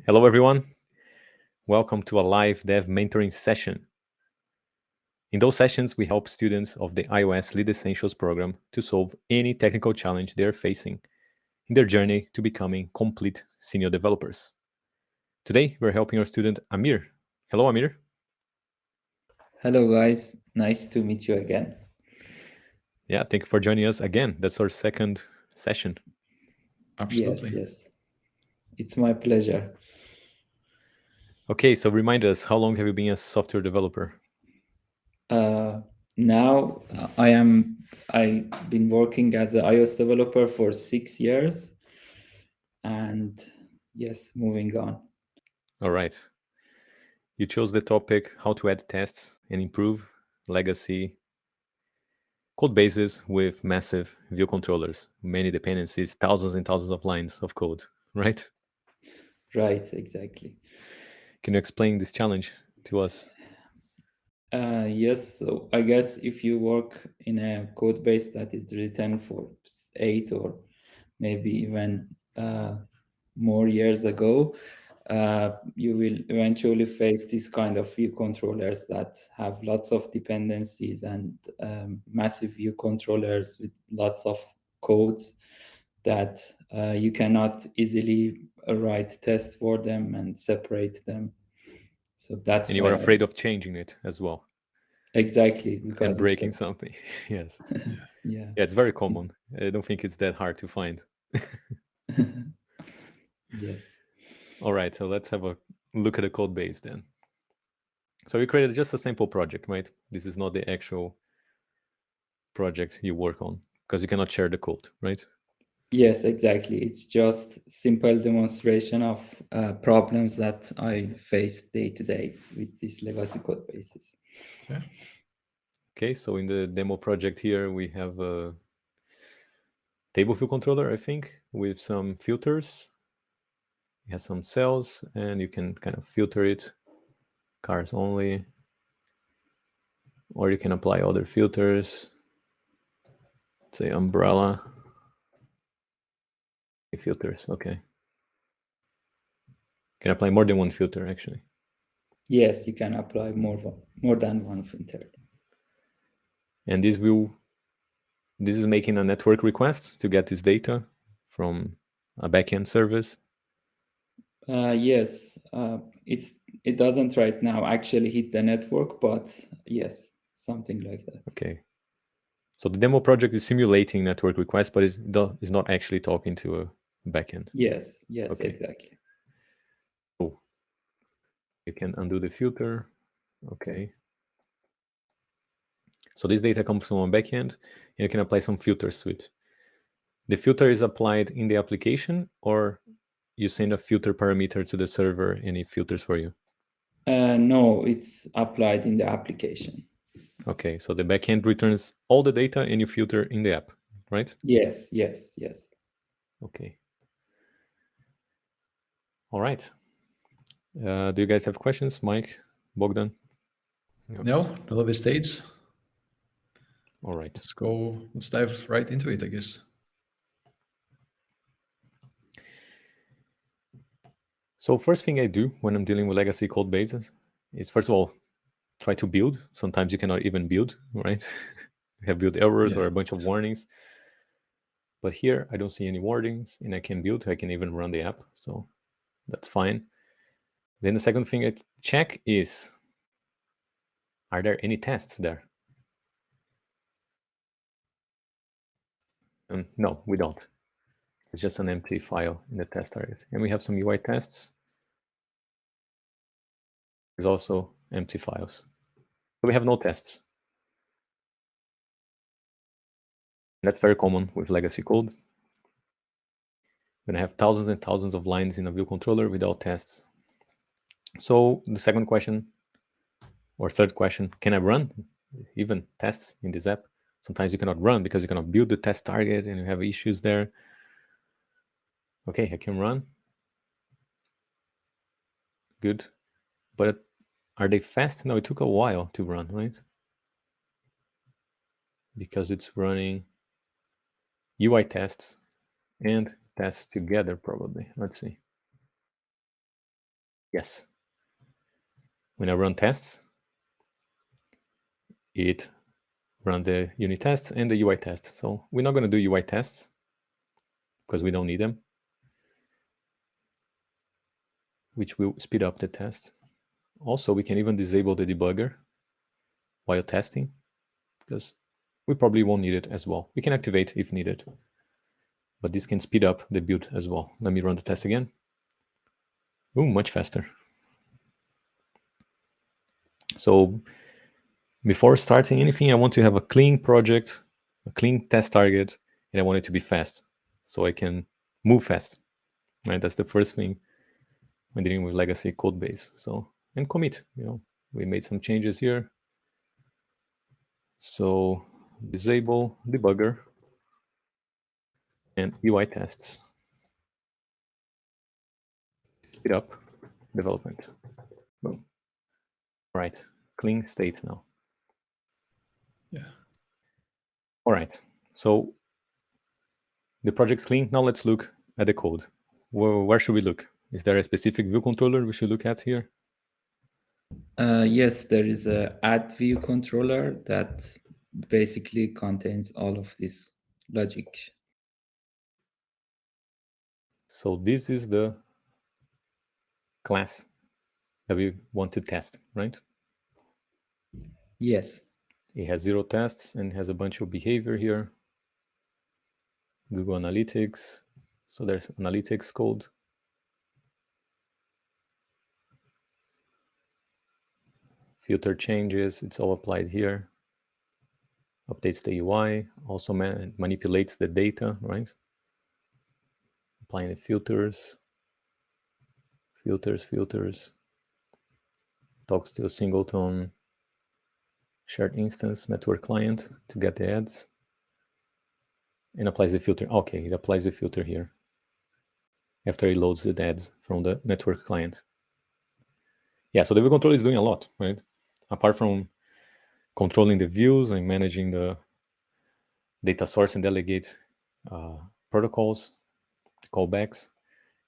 Hello, everyone. Welcome to a live dev mentoring session. In those sessions, we help students of the iOS Lead Essentials program to solve any technical challenge they're facing in their journey to becoming complete senior developers. Today, we're helping our student Amir. Hello, Amir. Hello, guys. Nice to meet you again. Yeah, thank you for joining us again. That's our second session. Absolutely. Yes. It's my pleasure. Okay, so remind us, how long have you been a software developer? Now I've been working as an iOS developer for 6 years, and yes, moving on. All right. You chose the topic how to add tests and improve legacy code bases with massive view controllers, many dependencies, thousands and thousands of lines of code, right? Right, exactly. Can you explain this challenge to us? Yes, so I guess if you work in a code base that is written for 8 or maybe even more years ago, you will eventually face this kind of view controllers that have lots of dependencies and massive view controllers with lots of codes that you cannot easily write tests for them and separate them. So that's And you why are I afraid of changing it as well exactly and because it's breaking something. Yes. yeah. Yeah, it's very common. I don't think it's that hard to find. Yes. All right, so let's have a look at the code base then. So you created just a simple project, right? This is not the actual project you work on because you cannot share the code, right? Yes, exactly. It's just simple demonstration of problems that I face day to day with these legacy code bases. Yeah. Okay, so in the demo project here, we have a table view controller, I think, with some filters. It has some cells, and you can kind of filter it, cars only, or you can apply other filters, say umbrella filters. Okay, can apply more than one filter actually. Yes, you can apply more than one filter. And this is making a network request to get this data from a backend service. Yes, it doesn't right now actually hit the network, but yes, something like that. Okay. So the demo project is simulating network requests, but it's not actually talking to a backend. Yes, Okay. exactly. Cool. You can undo the filter. Okay. So this data comes from a backend, and you can apply some filters to it. The filter is applied in the application, or you send a filter parameter to the server and it filters for you? No, it's applied in the application. Okay, so the backend returns all the data and you filter in the app, right? Yes. Okay. All right. Do you guys have questions, Mike, Bogdan? No, not at this stage. All right. Let's dive right into it, I guess. So first thing I do when I'm dealing with legacy code bases is, first of all, try to build. Sometimes you cannot even build, right? You have build errors or a bunch of warnings. But here I don't see any warnings and I can build. I can even run the app. So that's fine. Then the second thing I check is, are there any tests there? No, we don't. It's just an empty file in the test target. And we have some UI tests. There's also empty files. So we have no tests. That's very common with legacy code. You're going to have thousands and thousands of lines in a view controller without tests. So the second question, or third question, can I run even tests in this app? Sometimes you cannot run because you cannot build the test target and you have issues there. Okay, I can run. Good. But are they fast? No, it took a while to run, right? Because it's running UI tests and tests together, probably. Let's see. Yes. When I run tests, it run the unit tests and the UI tests. So we're not going to do UI tests because we don't need them, which will speed up the test. Also, we can even disable the debugger while testing because we probably won't need it as well. We can activate if needed, but this can speed up the build as well. Let me run the test again. Ooh, much faster. So before starting anything, I want to have a clean project, a clean test target, and I want it to be fast so I can move fast. Right, that's the first thing when dealing with legacy code base. So, and commit, we made some changes here. So disable debugger and UI tests. Speed up development. Boom. All right, clean state now. Yeah. All right, so the project's clean. Now let's look at the code. Where should we look? Is there a specific view controller we should look at here? Yes, there is a add view controller that basically contains all of this logic. So this is the class that we want to test, right? Yes. It has 0 tests and has a bunch of behavior here. Google Analytics. So there's analytics code. Filter changes, it's all applied here. Updates the UI, also manipulates the data, right? Applying the filters. Talks to a singleton shared instance network client to get the ads. And applies the filter. Okay, it applies the filter here after it loads the ads from the network client. Yeah, so the view controller is doing a lot, right? Apart from controlling the views and managing the data source and delegate protocols, callbacks.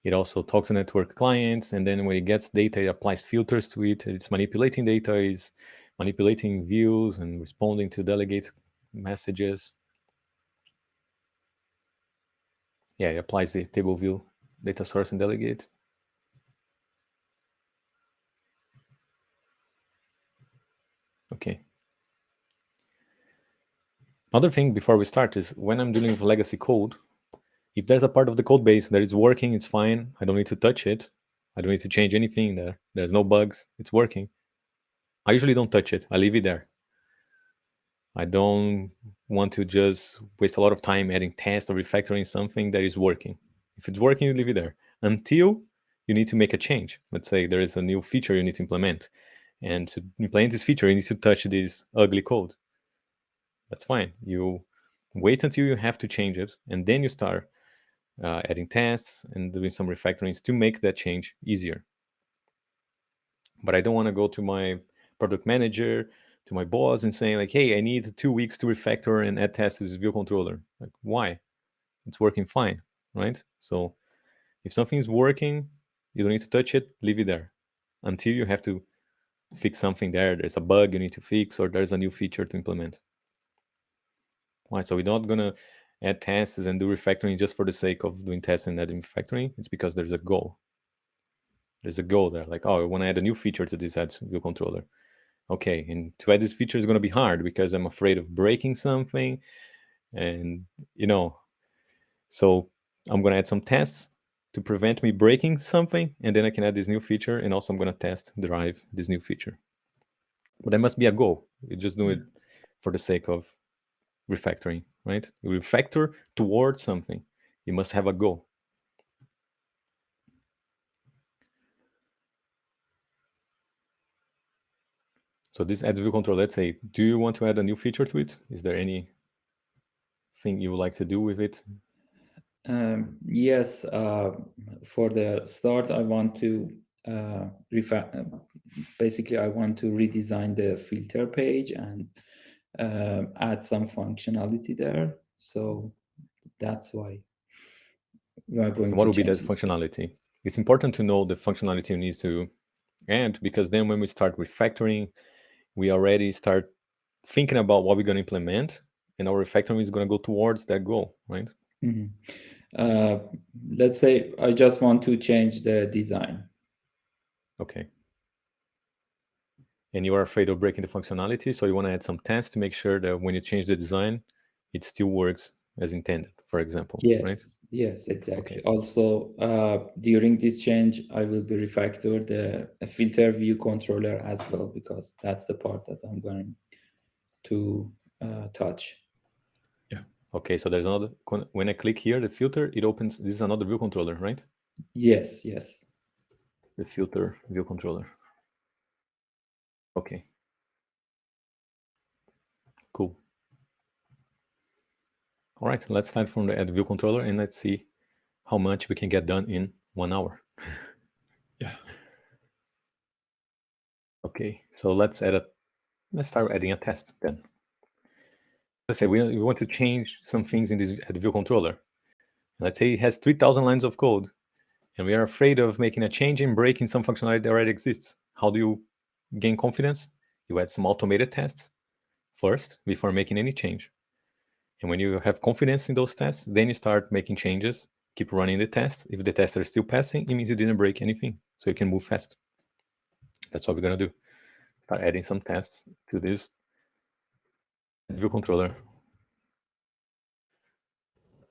It also talks to network clients, and then when it gets data, it applies filters to it. It's manipulating data, is manipulating views and responding to delegate messages. Yeah, it applies the table view, data source, and delegate. Okay. Another thing before we start is when I'm dealing with legacy code, if there's a part of the code base that is working, it's fine. I don't need to touch it. I don't need to change anything there. There's no bugs. It's working. I usually don't touch it. I leave it there. I don't want to just waste a lot of time adding tests or refactoring something that is working. If it's working, you leave it there until you need to make a change. Let's say there is a new feature you need to implement. And to implement this feature, you need to touch this ugly code. That's fine. You wait until you have to change it, and then you start adding tests and doing some refactorings to make that change easier. But I don't want to go to my product manager, to my boss, and saying like, "Hey, I need 2 weeks to refactor and add tests to this view controller." Like, why? It's working fine, right? So if something's working, you don't need to touch it. Leave it there until you have to fix something there. There's a bug you need to fix, or there's a new feature to implement. Why? So we're not gonna add tests and do refactoring just for the sake of doing tests and adding refactoring. It's because there's a goal. There's a goal there. Like, oh, I want to add a new feature to this add view controller. Okay, and to add this feature is going to be hard because I'm afraid of breaking something, and so I'm going to add some tests to prevent me breaking something, and then I can add this new feature, and also I'm going to test derive this new feature. But there must be a goal. You just do it for the sake of refactoring, right? You refactor towards something. You must have a goal. So this add view control, let's say, do you want to add a new feature to it? Is there anything you would like to do with it? Yes, for the start, I want to basically I want to redesign the filter page and add some functionality there. So that's why we are going what to will be that change this. functionality? It's important to know the functionality you need to And because then when we start refactoring, we already start thinking about what we're going to implement, and our refactoring is going to go towards that goal, right? Let's say I just want to change the design. Okay. And you are afraid of breaking the functionality, so you want to add some tests to make sure that when you change the design, it still works as intended, for example, Yes, right? yes, exactly. Okay. Also, during this change, I will be refactor the filter view controller as well, because that's the part that I'm going to touch. Yeah. Okay, so there's another, when I click here, the filter, it opens, this is another view controller, right? Yes, yes. The filter view controller. Okay. Cool. All right, let's start from the add view controller and let's see how much we can get done in 1 hour. Yeah. Okay, so let's start adding a test then. Let's say we want to change some things in this add view controller. Let's say it has 3,000 lines of code, and we are afraid of making a change and breaking some functionality that already exists. How do you gain confidence? You add some automated tests first before making any change. And when you have confidence in those tests, then you start making changes, keep running the test. If the tests are still passing, it means you didn't break anything, so you can move fast. That's what we're going to do. Start adding some tests to this view controller.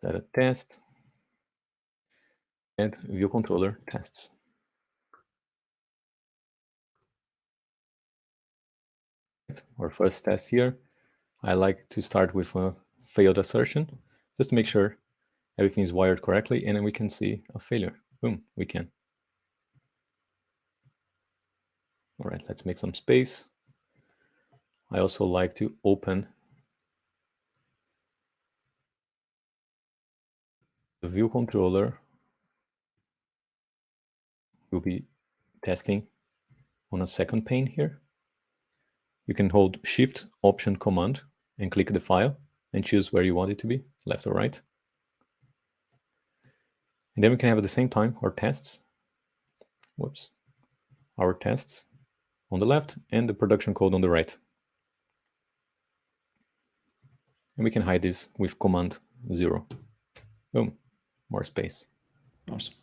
Add a test, add view controller tests. Our first test here, I like to start with a failed assertion, just to make sure everything is wired correctly, and then we can see a failure. Boom, we can. All right, let's make some space. I also like to open the view controller. We'll be testing on a second pane here. You can hold Shift, Option, Command, and click the file and choose where you want it to be, left or right. And then we can have at the same time our tests. Whoops. Our tests on the left and the production code on the right. And we can hide this with Command 0. Boom, more space. Awesome.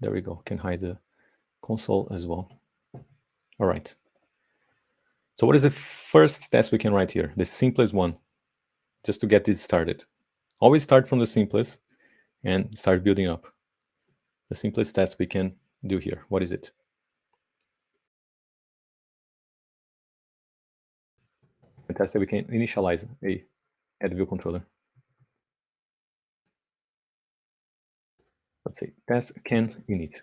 There we go, can hide the console as well. All right. So what is the first test we can write here? The simplest one, just to get this started. Always start from the simplest and start building up. The simplest test we can do here, what is it? A test that we can initialize a add view controller. Let's say test can init.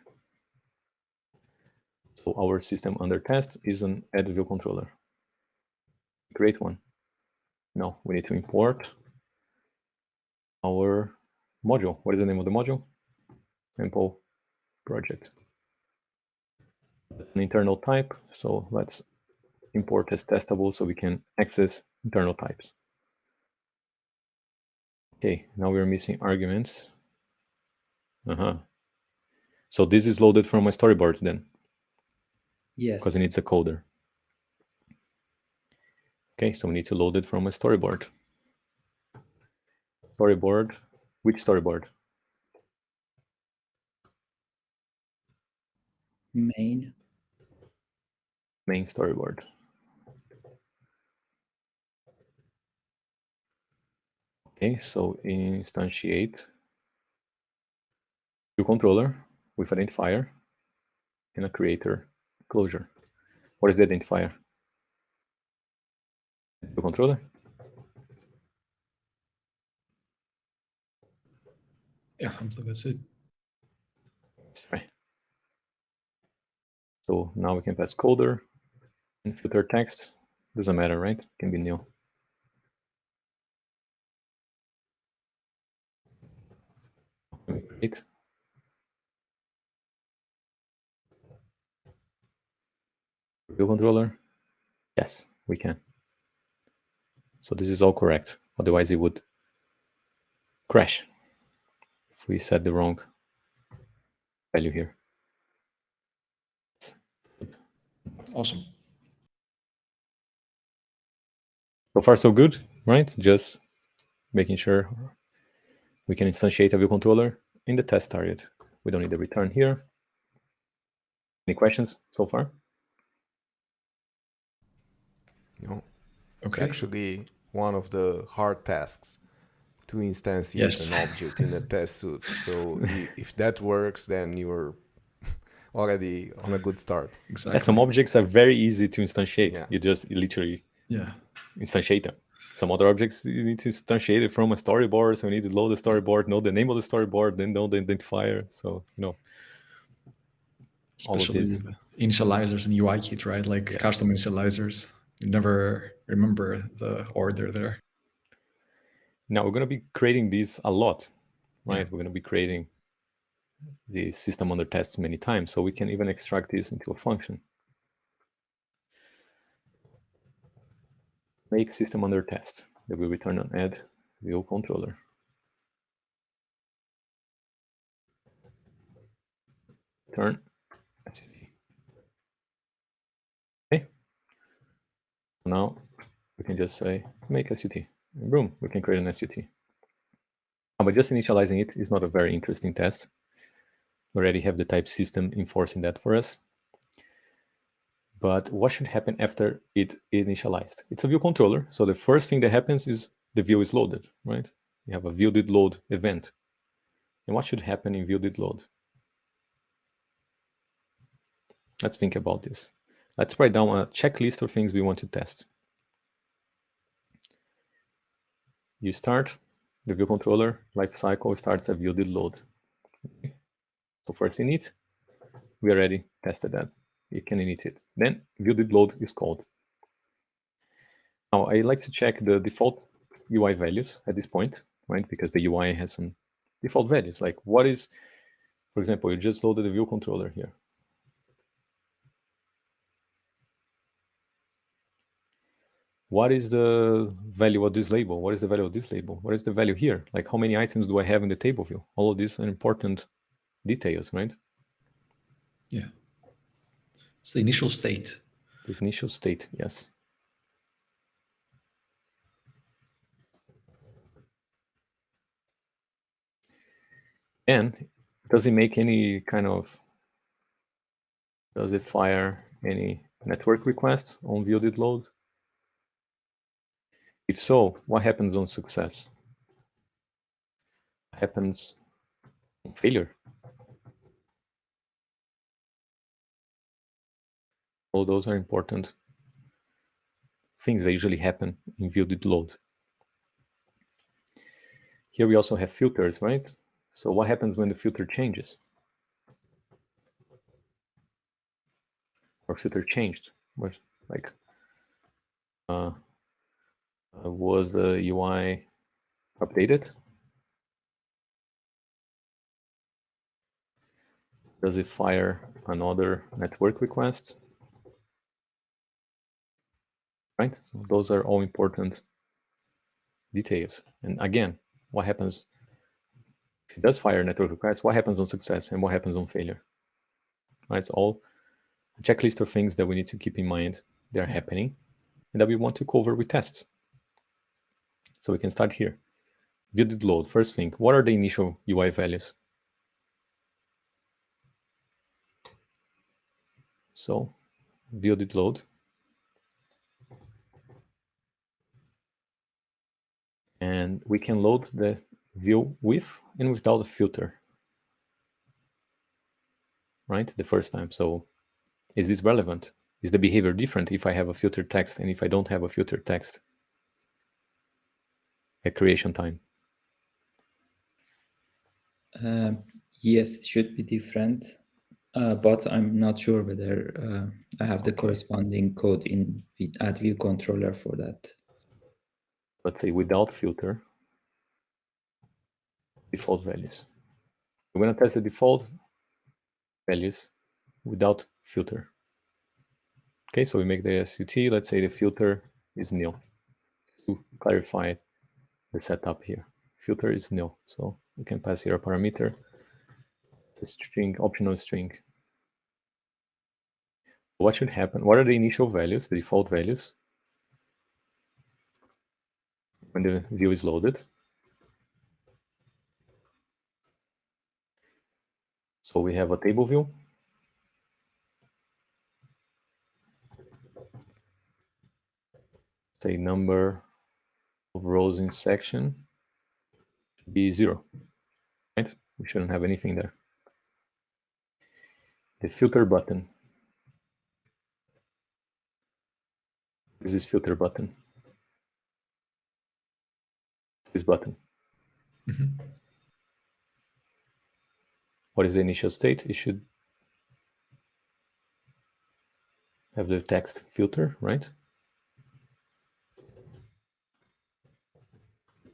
So our system under test is an add view controller. Create one. No, we need to import our module. What is the name of the module? Sample project. An internal type. So let's import as testable so we can access internal types. Okay, now we're missing arguments. So this is loaded from my storyboard then? Yes. Because it needs a coder. Okay, so we need to load it from a storyboard. Storyboard, which storyboard? Main. Main storyboard. Okay, so instantiate view controller with identifier and a creator closure. What is the identifier? View controller? Yeah, I believe that's it. That's right. So now we can pass coder and filter text. Doesn't matter, right? It can be nil. Create. View controller. Yes, we can. So this is all correct. Otherwise it would crash if we set the wrong value here. Awesome. So far, so good, right? Just making sure we can instantiate a view controller in the test target. We don't need a return here. Any questions so far? No. Okay. It's actually one of the hard tasks to instantiate Yes. an object in a test suite. So if that works, then you're already on a good start. Exactly. Some objects are very easy to instantiate. Yeah. You just literally Yeah. instantiate them. Some other objects you need to instantiate it from a storyboard, so you need to load the storyboard, know the name of the storyboard, then know the identifier. So all of Especially this. the initializers in UIKit, right? Like Yes. custom initializers. You never remember the order there. Now we're going to be creating these a lot, right? Yeah. We're going to be creating the system under test many times, so we can even extract this into a function. Make system under test that will return an add view controller. Return SUT. Okay. So now we can just say make SUT, and boom, we can create an SUT. But just initializing it is not a very interesting test. We already have the type system enforcing that for us. But what should happen after it initialized? It's a view controller, so the first thing that happens is the view is loaded, right? You have a view did load event. And what should happen in view did load? Let's think about this. Let's write down a checklist of things we want to test. You start the view controller lifecycle starts a view did load. So first init, we already tested that. You can init it. Then view did load is called. Now I like to check the default UI values at this point, right? Because the UI has some default values. Like what is, for example, you just loaded the view controller here. What is the value of this label? What is the value of this label? What is the value here? Like how many items do I have in the table view? All of these are important details, right? Yeah. It's the initial state. This initial state, yes. And does it make any kind of, does it fire any network requests on view did load? If so, what happens on success? What happens on failure? All those are important things that usually happen in view did load. Here we also have filters, right? So what happens when the filter changes? Or filter changed? Like, was the UI updated? Does it fire another network request? Right? So those are all important details. And again, what happens if it does fire network requests? What happens on success and what happens on failure? Right? It's all a checklist of things that we need to keep in mind that are happening and that we want to cover with tests. So we can start here. View did load. First thing, what are the initial UI values? So view did load. And we can load the view with and without a filter, right? The first time. So is this relevant? Is the behavior different if I have a filtered text and if I don't have a filtered text at creation time? Yes, it should be different, but I'm not sure whether I have the corresponding code in add view controller for that. Let's say without filter, default values. We're going to test the default values without filter. Okay, so we make the SUT. Let's say the filter is nil. To clarify the setup here, filter is nil. So we can pass here a parameter, the string, optional string. What should happen? What are the initial values, the default values, when the view is loaded? So we have a table view. Say number of rows in section should be 0, right? We shouldn't have anything there. The filter button. This is filter button. This button. What is the initial state? It should have the text filter, right?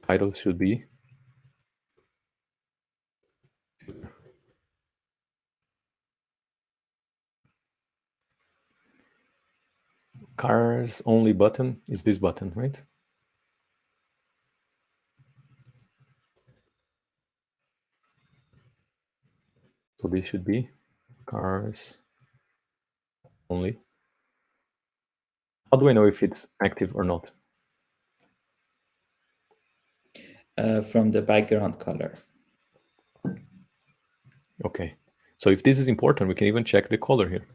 Title should be cars only button is this button, right? So this should be cars only. How do I know if it's active or not? From the background color. Okay. So if this is important, we can even check the color here.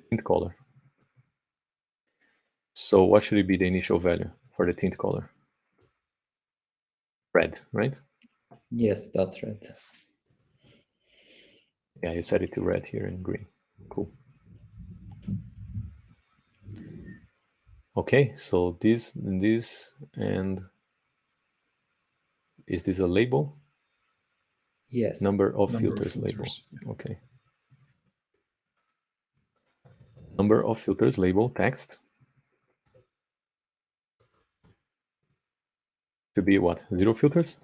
Tint color. So what should it be the initial value for the tint color? Red, right? Yes, that's red. Yeah, you set it to red here and green. Cool. Okay, so this, and is this a label? Yes. Number of filters label. Okay. Number of filters label text. Should be what? 0 filters?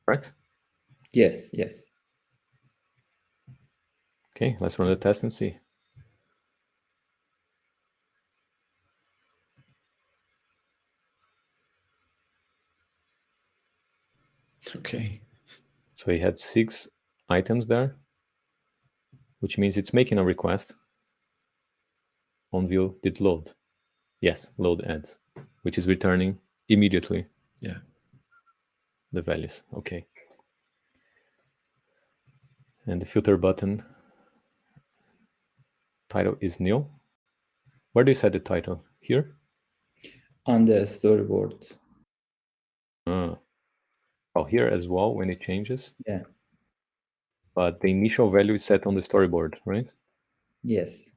Right? Yes, yes. Okay, let's run the test and see. Okay. So he had 6 items there, which means it's making a request on view did load. Yes, load ads, which is returning immediately. Yeah. The values. Okay. And the filter button title is nil. Where do you set the title? Here? On the storyboard. Oh, here as well when it changes. Yeah. But the initial value is set on the storyboard, right? Yes.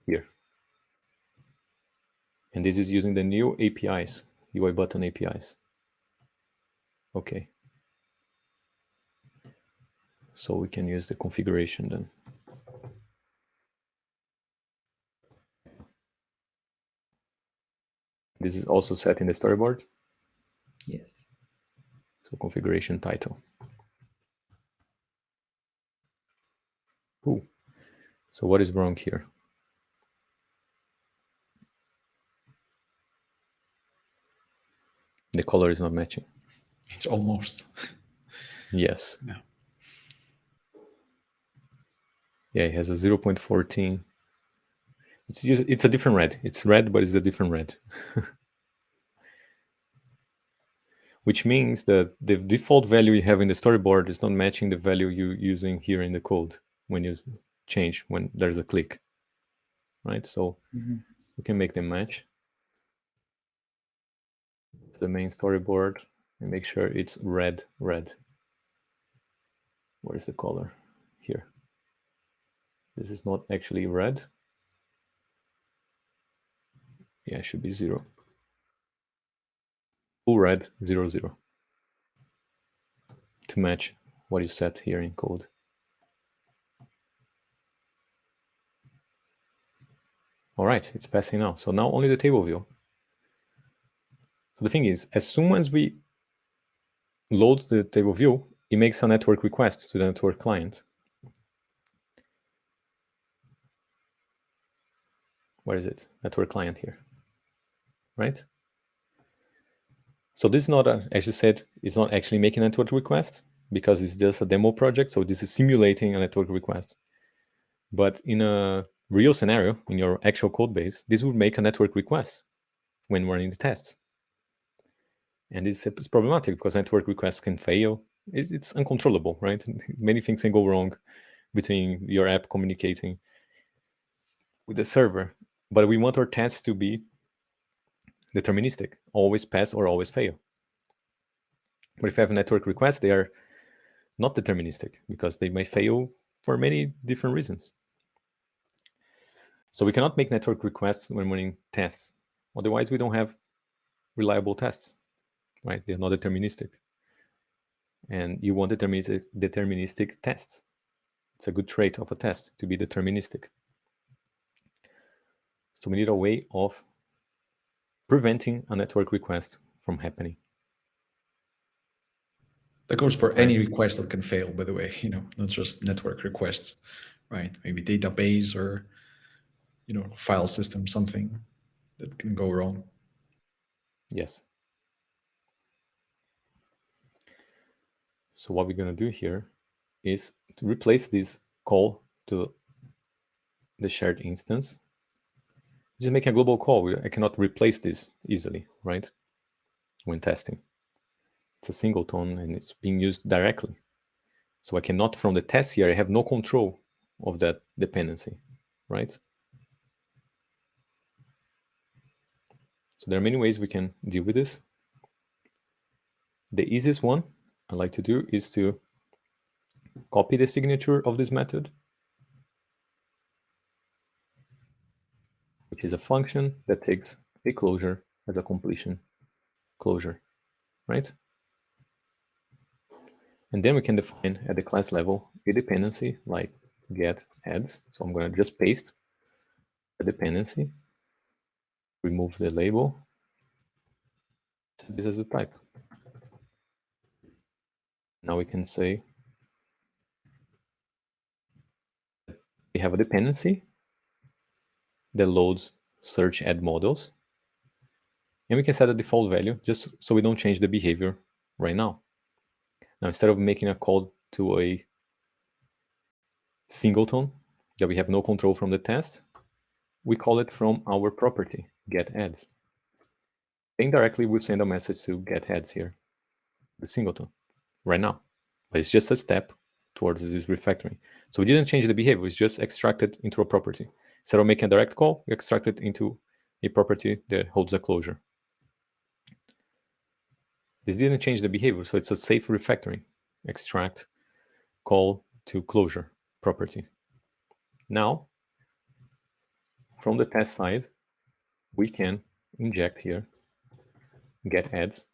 Here. And this is using the new APIs, UI button APIs. Okay. So we can use the configuration then. This is also set in the storyboard. Yes. So configuration title. Ooh. So what is wrong here? The color is not matching. It's almost. Yes. Yeah. Yeah, it has a 0.14. It's a different red. It's red, but it's a different red. Which means that the default value you have in the storyboard is not matching the value you're using here in the code when you change, when there's a click, right? So we can make them match to the main storyboard and make sure it's red. Where is the color? Here. This is not actually red. Yeah, it should be 0. Full red, 0, 0. To match what is set here in code. All right, it's passing now. So now only the table view. So the thing is, as soon as we load the table view, it makes a network request to the network client. Where is it? Network client here, right? So this is not, as you said, it's not actually making a network request because it's just a demo project. So this is simulating a network request. But in a real scenario, in your actual code base, this would make a network request when running the tests. And it's problematic because network requests can fail. It's uncontrollable, right? Many things can go wrong between your app communicating with the server. But we want our tests to be deterministic, always pass or always fail. But if you have a network request, they are not deterministic because they may fail for many different reasons. So we cannot make network requests when running tests. Otherwise, we don't have reliable tests, right? They're not deterministic. And you want deterministic tests. It's a good trait of a test to be deterministic. So we need a way of preventing a network request from happening. That goes for any request that can fail, by the way, not just network requests, right? Maybe database or, file system, something that can go wrong. Yes. So what we're going to do here is to replace this call to the shared instance. Just make a global call. I cannot replace this easily, right? When testing. It's a singleton and it's being used directly. So I cannot, from the test here, I have no control of that dependency, right? So there are many ways we can deal with this. The easiest one I like to do is to copy the signature of this method, which is a function that takes a closure as a completion closure, right? And then we can define at the class level a dependency like get adds. So I'm going to just paste a dependency, remove the label, set this as a type. Now we can say we have a dependency that loads search add models. And we can set a default value just so we don't change the behavior right now. Now, instead of making a call to a singleton that we have no control from the test, we call it from our property, get adds. Indirectly, we send a message to get adds here, the singleton, right now. But it's just a step towards this refactoring. So we didn't change the behavior, it's just extracted into a property. Instead of making a direct call, we extract it into a property that holds a closure. This didn't change the behavior, so it's a safe refactoring. Extract, call to closure property. Now, from the test side, we can inject here get adds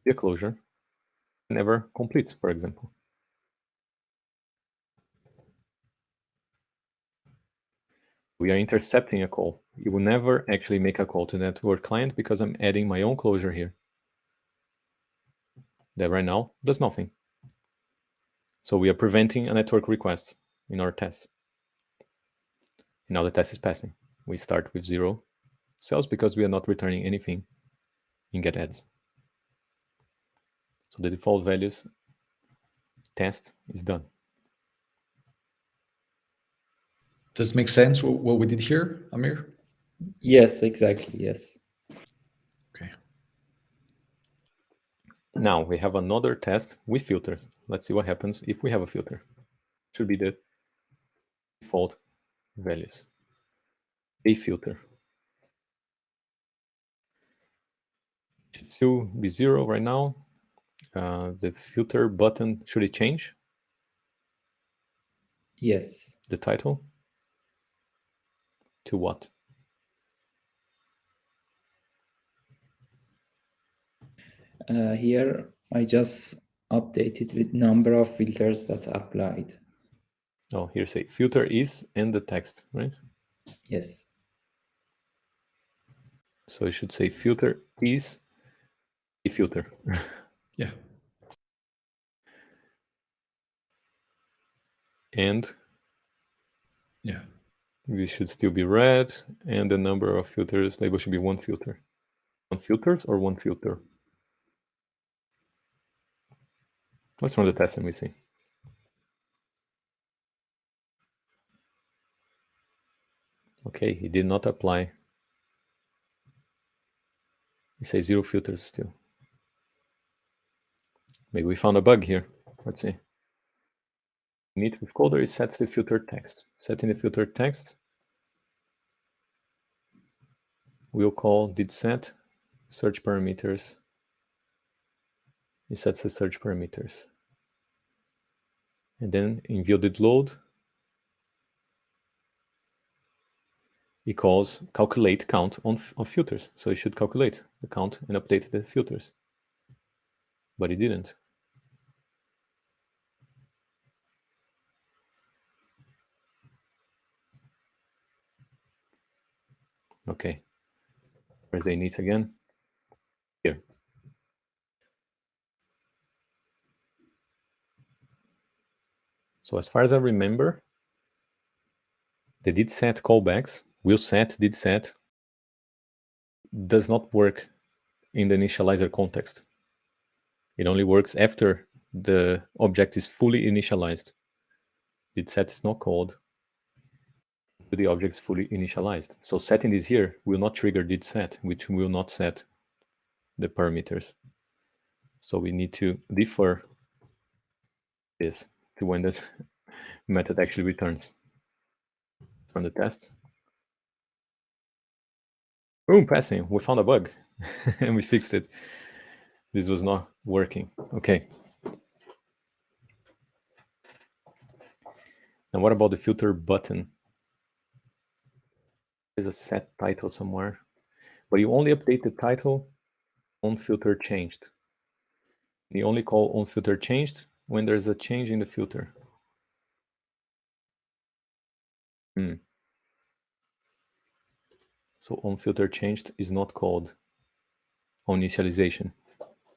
the closure never completes, for example. We are intercepting a call. You will never actually make a call to the network client because I'm adding my own closure here that right now does nothing. So we are preventing a network request in our test. And now the test is passing. We start with 0 cells because we are not returning anything in get adds. So the default values test is done. Does it make sense what we did here, Amir? Yes, exactly. Yes. Okay. Now we have another test with filters. Let's see what happens if we have a filter. Should be the default values. A filter should still be 0 right now. The filter button, should it change? Yes. The title to what? Here I just updated with number of filters that applied. Oh, here say filter is and the text, right? Yes. So it should say filter is a filter. Yeah. And Yeah. this should still be red, and the number of filters label should be one filter. One filters or one filter? Let's run the test and we see. Okay, he did not apply. He says 0 filters still. Maybe we found a bug here. Let's see. Init with coder, it sets the filter text. Setting the filter text, we'll call did set search parameters. It sets the search parameters. And then in view did load, it calls calculate count on filters. So it should calculate the count and update the filters. But it didn't. Okay. Where's the init again? Here. So as far as I remember, the did set callbacks, will set, did set, does not work in the initializer context. It only works after the object is fully initialized. Did set is not called until the object is fully initialized. So setting this here will not trigger did set, which will not set the parameters. So we need to defer this to when the method actually returns from the test. Boom, passing. We found a bug and we fixed it. This was not working. Okay. Now what about the filter button? There's a set title somewhere, but you only update the title on filter changed. You only call on filter changed when there's a change in the filter. So on filter changed is not called on initialization.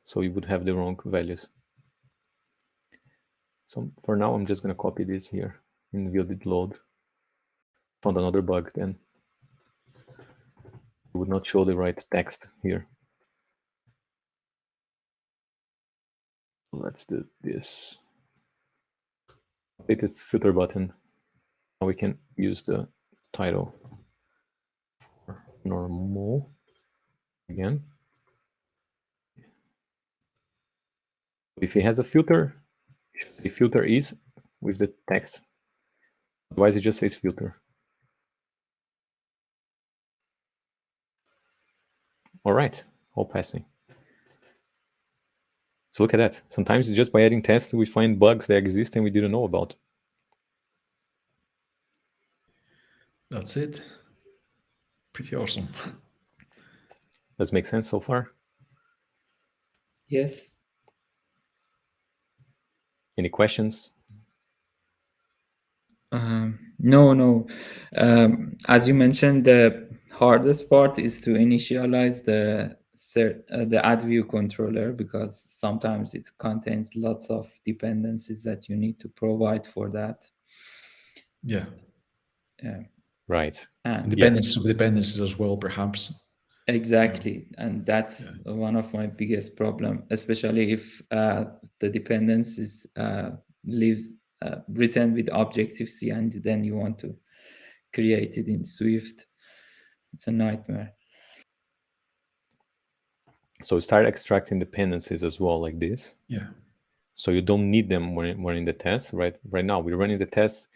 So you would have the wrong values. So for now, I'm just going to copy this here in view did load. Found another bug then. It would not show the right text here. Let's do this. Update the filter button. Now we can use the title for normal again. If it has a filter, the filter is with the text. Otherwise, it just says filter. All right, all passing. So look at that. Sometimes just by adding tests, we find bugs that exist and we didn't know about. That's it. Pretty awesome. Does it make sense so far? Yes. Any questions? No. As you mentioned, the hardest part is to initialize the add view controller, because sometimes it contains lots of dependencies that you need to provide for that. Yeah. Right. And dependencies of dependencies as well, perhaps. Exactly. And that's one of my biggest problem, especially if the dependencies live written with Objective-C and then you want to create it in Swift. It's a nightmare. So start extracting dependencies as well, like this. Yeah. So you don't need them when we're in the test, right? Right now, we're running the test,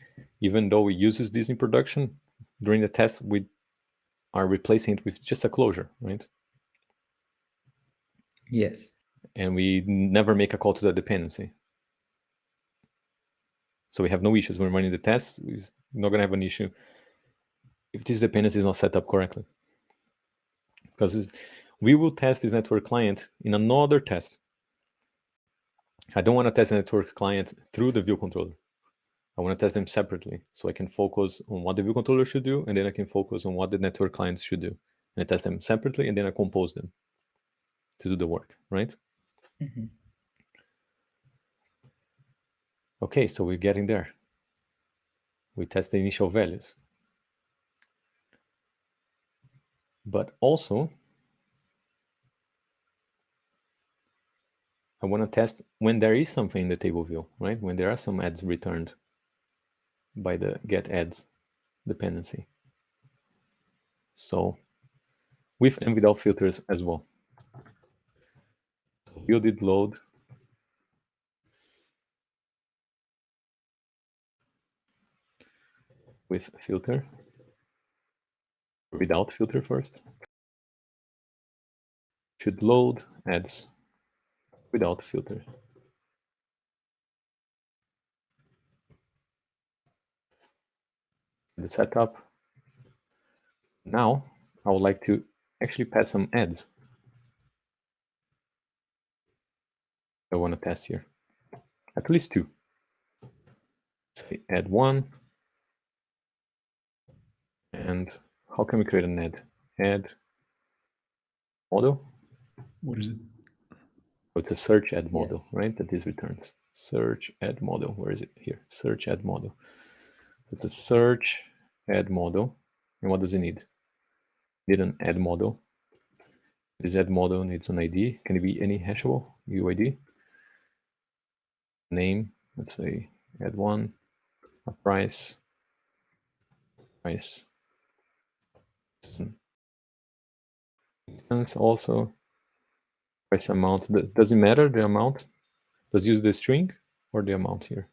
even though we use this in production, during the test, we are replacing it with just a closure, right? Yes. And we never make a call to the dependency. So we have no issues when running the test. We're not going to have an issue if this dependency is not set up correctly. Because we will test this network client in another test. I don't want to test the network client through the view controller. I want to test them separately so I can focus on what the view controller should do, and then I can focus on what the network clients should do. And I test them separately, and then I compose them to do the work, right? Mm-hmm. Okay, so we're getting there. We test the initial values. But also, I want to test when there is something in the table view, right? When there are some ads returned by the get ads dependency. So with and without filters as well. So build it load with filter, without filter first. Should load ads without filter. The setup. Now I would like to actually pass some ads. I want to test here. At least two. Say add one. And how can we create an ad? Add model. What is it? So it's a search ad model, Yes. right? That this returns. Search ad model. Where is it? Here. Search ad model. It's a search ad model. And what does it need? Need an ad model. This ad model needs an ID. Can it be any hashable UID? Name. Let's say add one. A price. Price. Instance also. Price amount. Does it matter the amount? Does use the string or the amount here?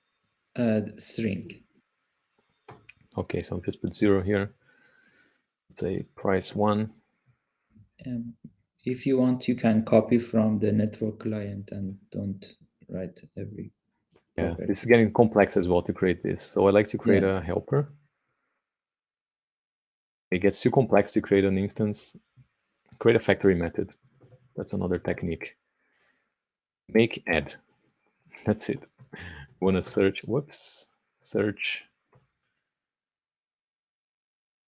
String. Okay, so just put 0 here. Let's say price 1. If you want, you can copy from the network client and don't write every Yeah, property. this is getting complex as well to create this. So I like to create a helper. It gets too complex to create an instance. Create a factory method. That's another technique. Make add. That's it. Want to search, whoops, search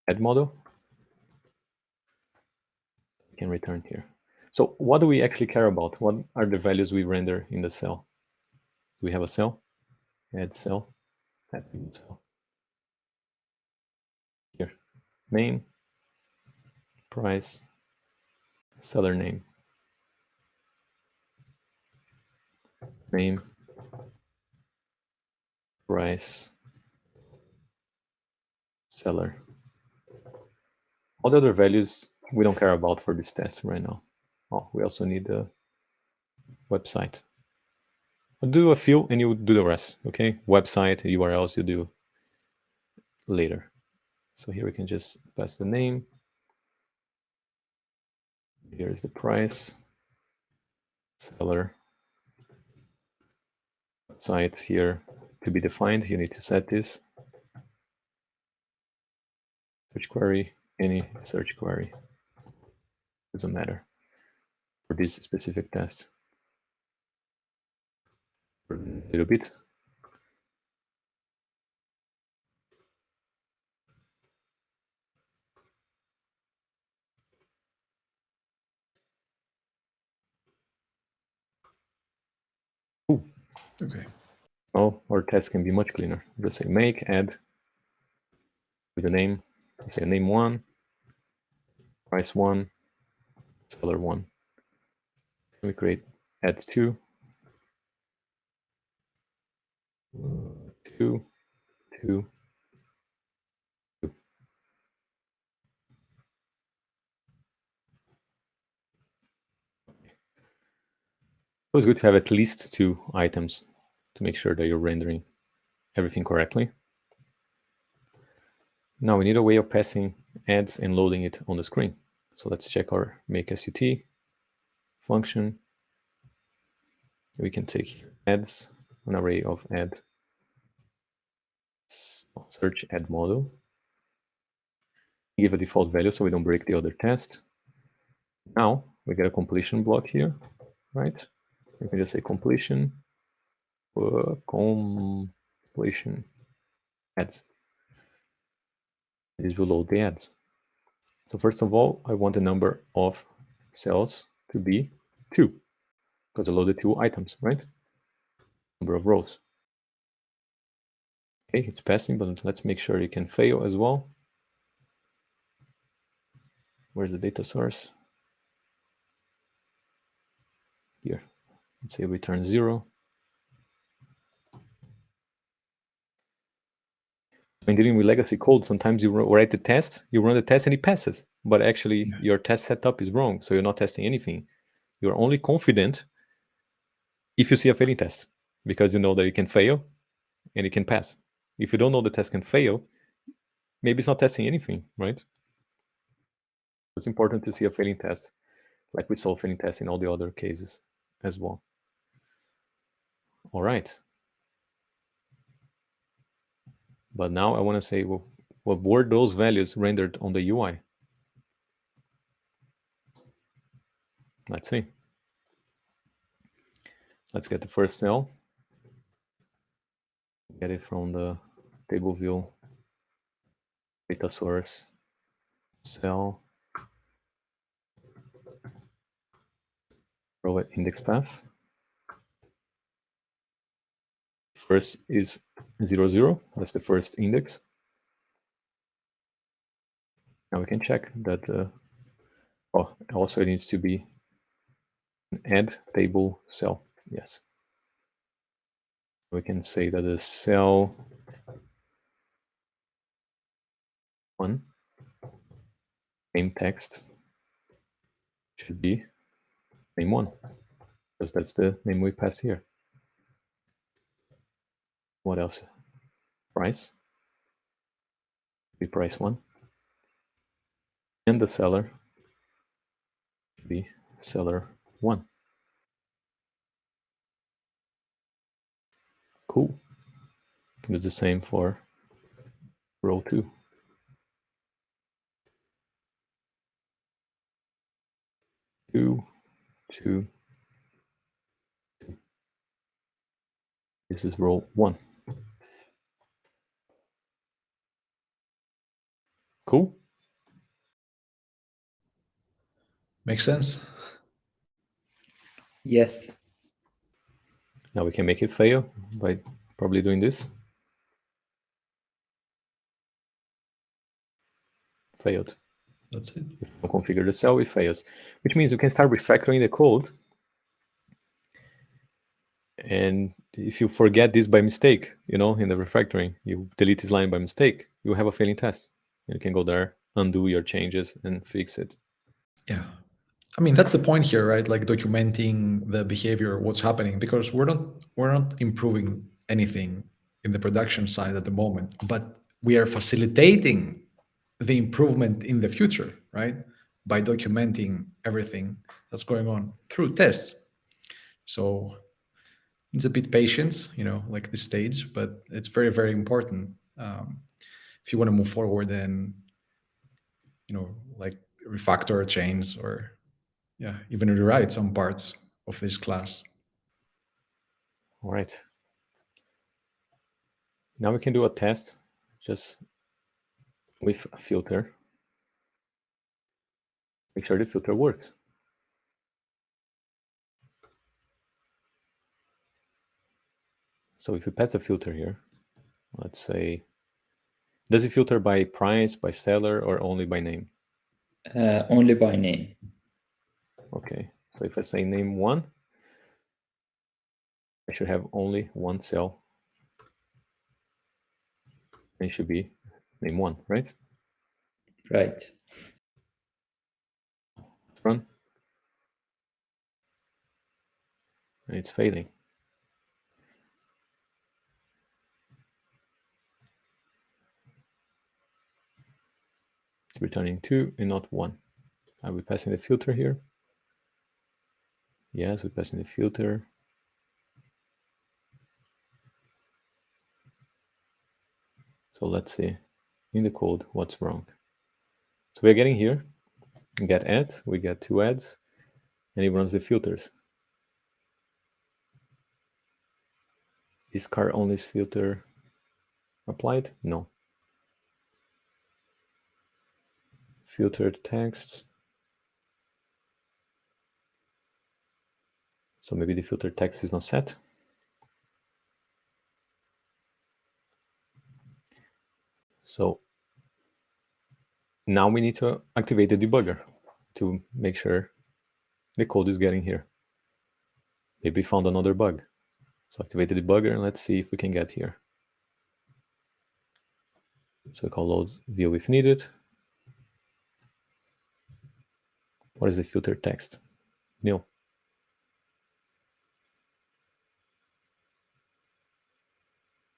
add model. You can return here. So what do we actually care about? What are the values we render in the cell? Do we have a cell? Add cell. Add cell. Here, name, price, seller name. Name, price, seller. All the other values we don't care about for this test right now. Oh, we also need the website. I'll do a few and you do the rest, okay? Website, URLs you do later. So here we can just pass the name. Here is the price, seller, website here to be defined. You need to set this. Search query, any search query. Doesn't matter for this specific test. For a little bit. Ooh. Okay. Oh, our test can be much cleaner. Just say make, add with the name. Say name 1, price 1, seller 1. And we create add 2, 2, 2, 2. So it's good to have at least 2 items to make sure that you're rendering everything correctly. Now we need a way of passing ads and loading it on the screen. So let's check our make SUT function. We can take ads, an array of add, search add model. Give a default value so we don't break the other test. Now we get a completion block here, right? We can just say completion, completion ads. This will load the ads. So first of all, I want the number of cells to be 2, because I loaded 2 items, right? Number of rows. Okay, it's passing, but let's make sure it can fail as well. Where's the data source? Here. Let's say return 0. When dealing with legacy code, sometimes you write the test, you run the test and it passes, but actually your test setup is wrong, so you're not testing anything. You're only confident if you see a failing test, because you know that it can fail and it can pass. If you don't know the test can fail, maybe it's not testing anything, right? It's important to see a failing test, like we saw failing tests in all the other cases as well. All right. But now I want to say, well, what were those values rendered on the UI? Let's see. Let's get the first cell. Get it from the table view, data source, cell, row at index path. First is 0, 0. That's the first index. Now we can check that. Also it needs to be an add table cell. Yes. We can say that the cell 1 name text should be name 1, because that's the name we pass here. What else? Price. Be price 1. And the seller should be seller 1. Cool. Do the same for row 2. 2, 2, 2. This is row 1. Cool. Makes sense? Yes. Now we can make it fail by probably doing this. Failed. That's it. If you configure the cell, it fails. Which means you can start refactoring the code. And if you forget this by mistake, in the refactoring, you delete this line by mistake, you have a failing test. You can go there, undo your changes, and fix it. Yeah. I mean, that's the point here, right? Like documenting the behavior, what's happening, because we're not improving anything in the production side at the moment, but we are facilitating the improvement in the future, right? By documenting everything that's going on through tests. So it's a bit patience, like this stage, but it's very, very important if you want to move forward and, like refactor chains or even rewrite some parts of this class. All right. Now we can do a test just with a filter. Make sure the filter works. So if you pass a filter here, let's say, does it filter by price, by seller, or only by name? Only by name. Okay, so if I say name 1, I should have only one cell. And it should be name 1, right? Right. Run. And it's failing. It's returning 2 and not 1. Are we passing the filter here? Yes, we're passing the filter. So let's see in the code what's wrong. So we're getting here, we get ads, we get 2 ads, and it runs the filters. Is car only filter applied? No. Filtered text. So maybe the filter text is not set. So now we need to activate the debugger to make sure the code is getting here. Maybe found another bug. So activate the debugger and let's see if we can get here. So we call load view if needed. What is the filter text? Nil.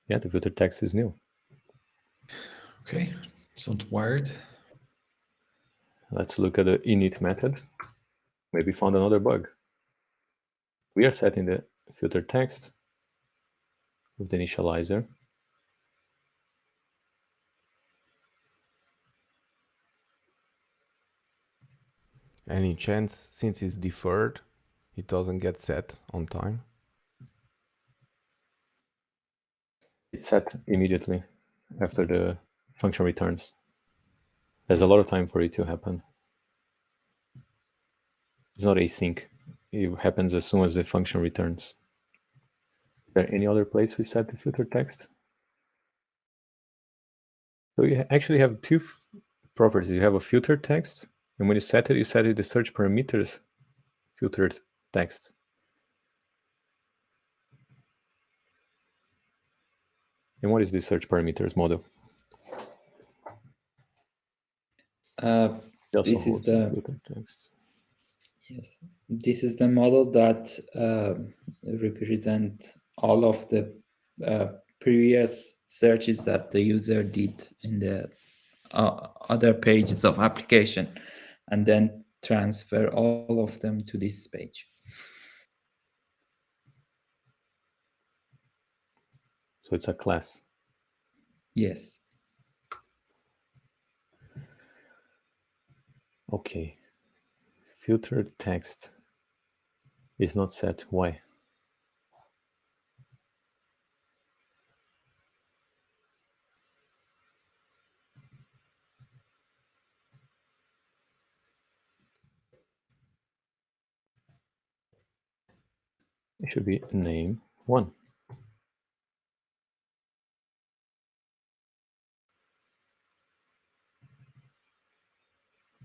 Yeah, the filter text is new. Okay, it's not wired. Let's look at the init method. Maybe found another bug. We are setting the filter text with the initializer. Any chance, since it's deferred, it doesn't get set on time? It's set immediately after the function returns. There's a lot of time for it to happen. It's not async. It happens as soon as the function returns. Is there any other place we set the filter text? So you actually have two properties. You have a filter text, and when you set it the search parameters filtered text. And what is the search parameters model? This is the filter text. Yes, this is the model that represents all of the previous searches that the user did in the other pages of application, and then transfer all of them to this page. So it's a class. Yes. Okay. Filtered text is not set. Why? It should be name 1.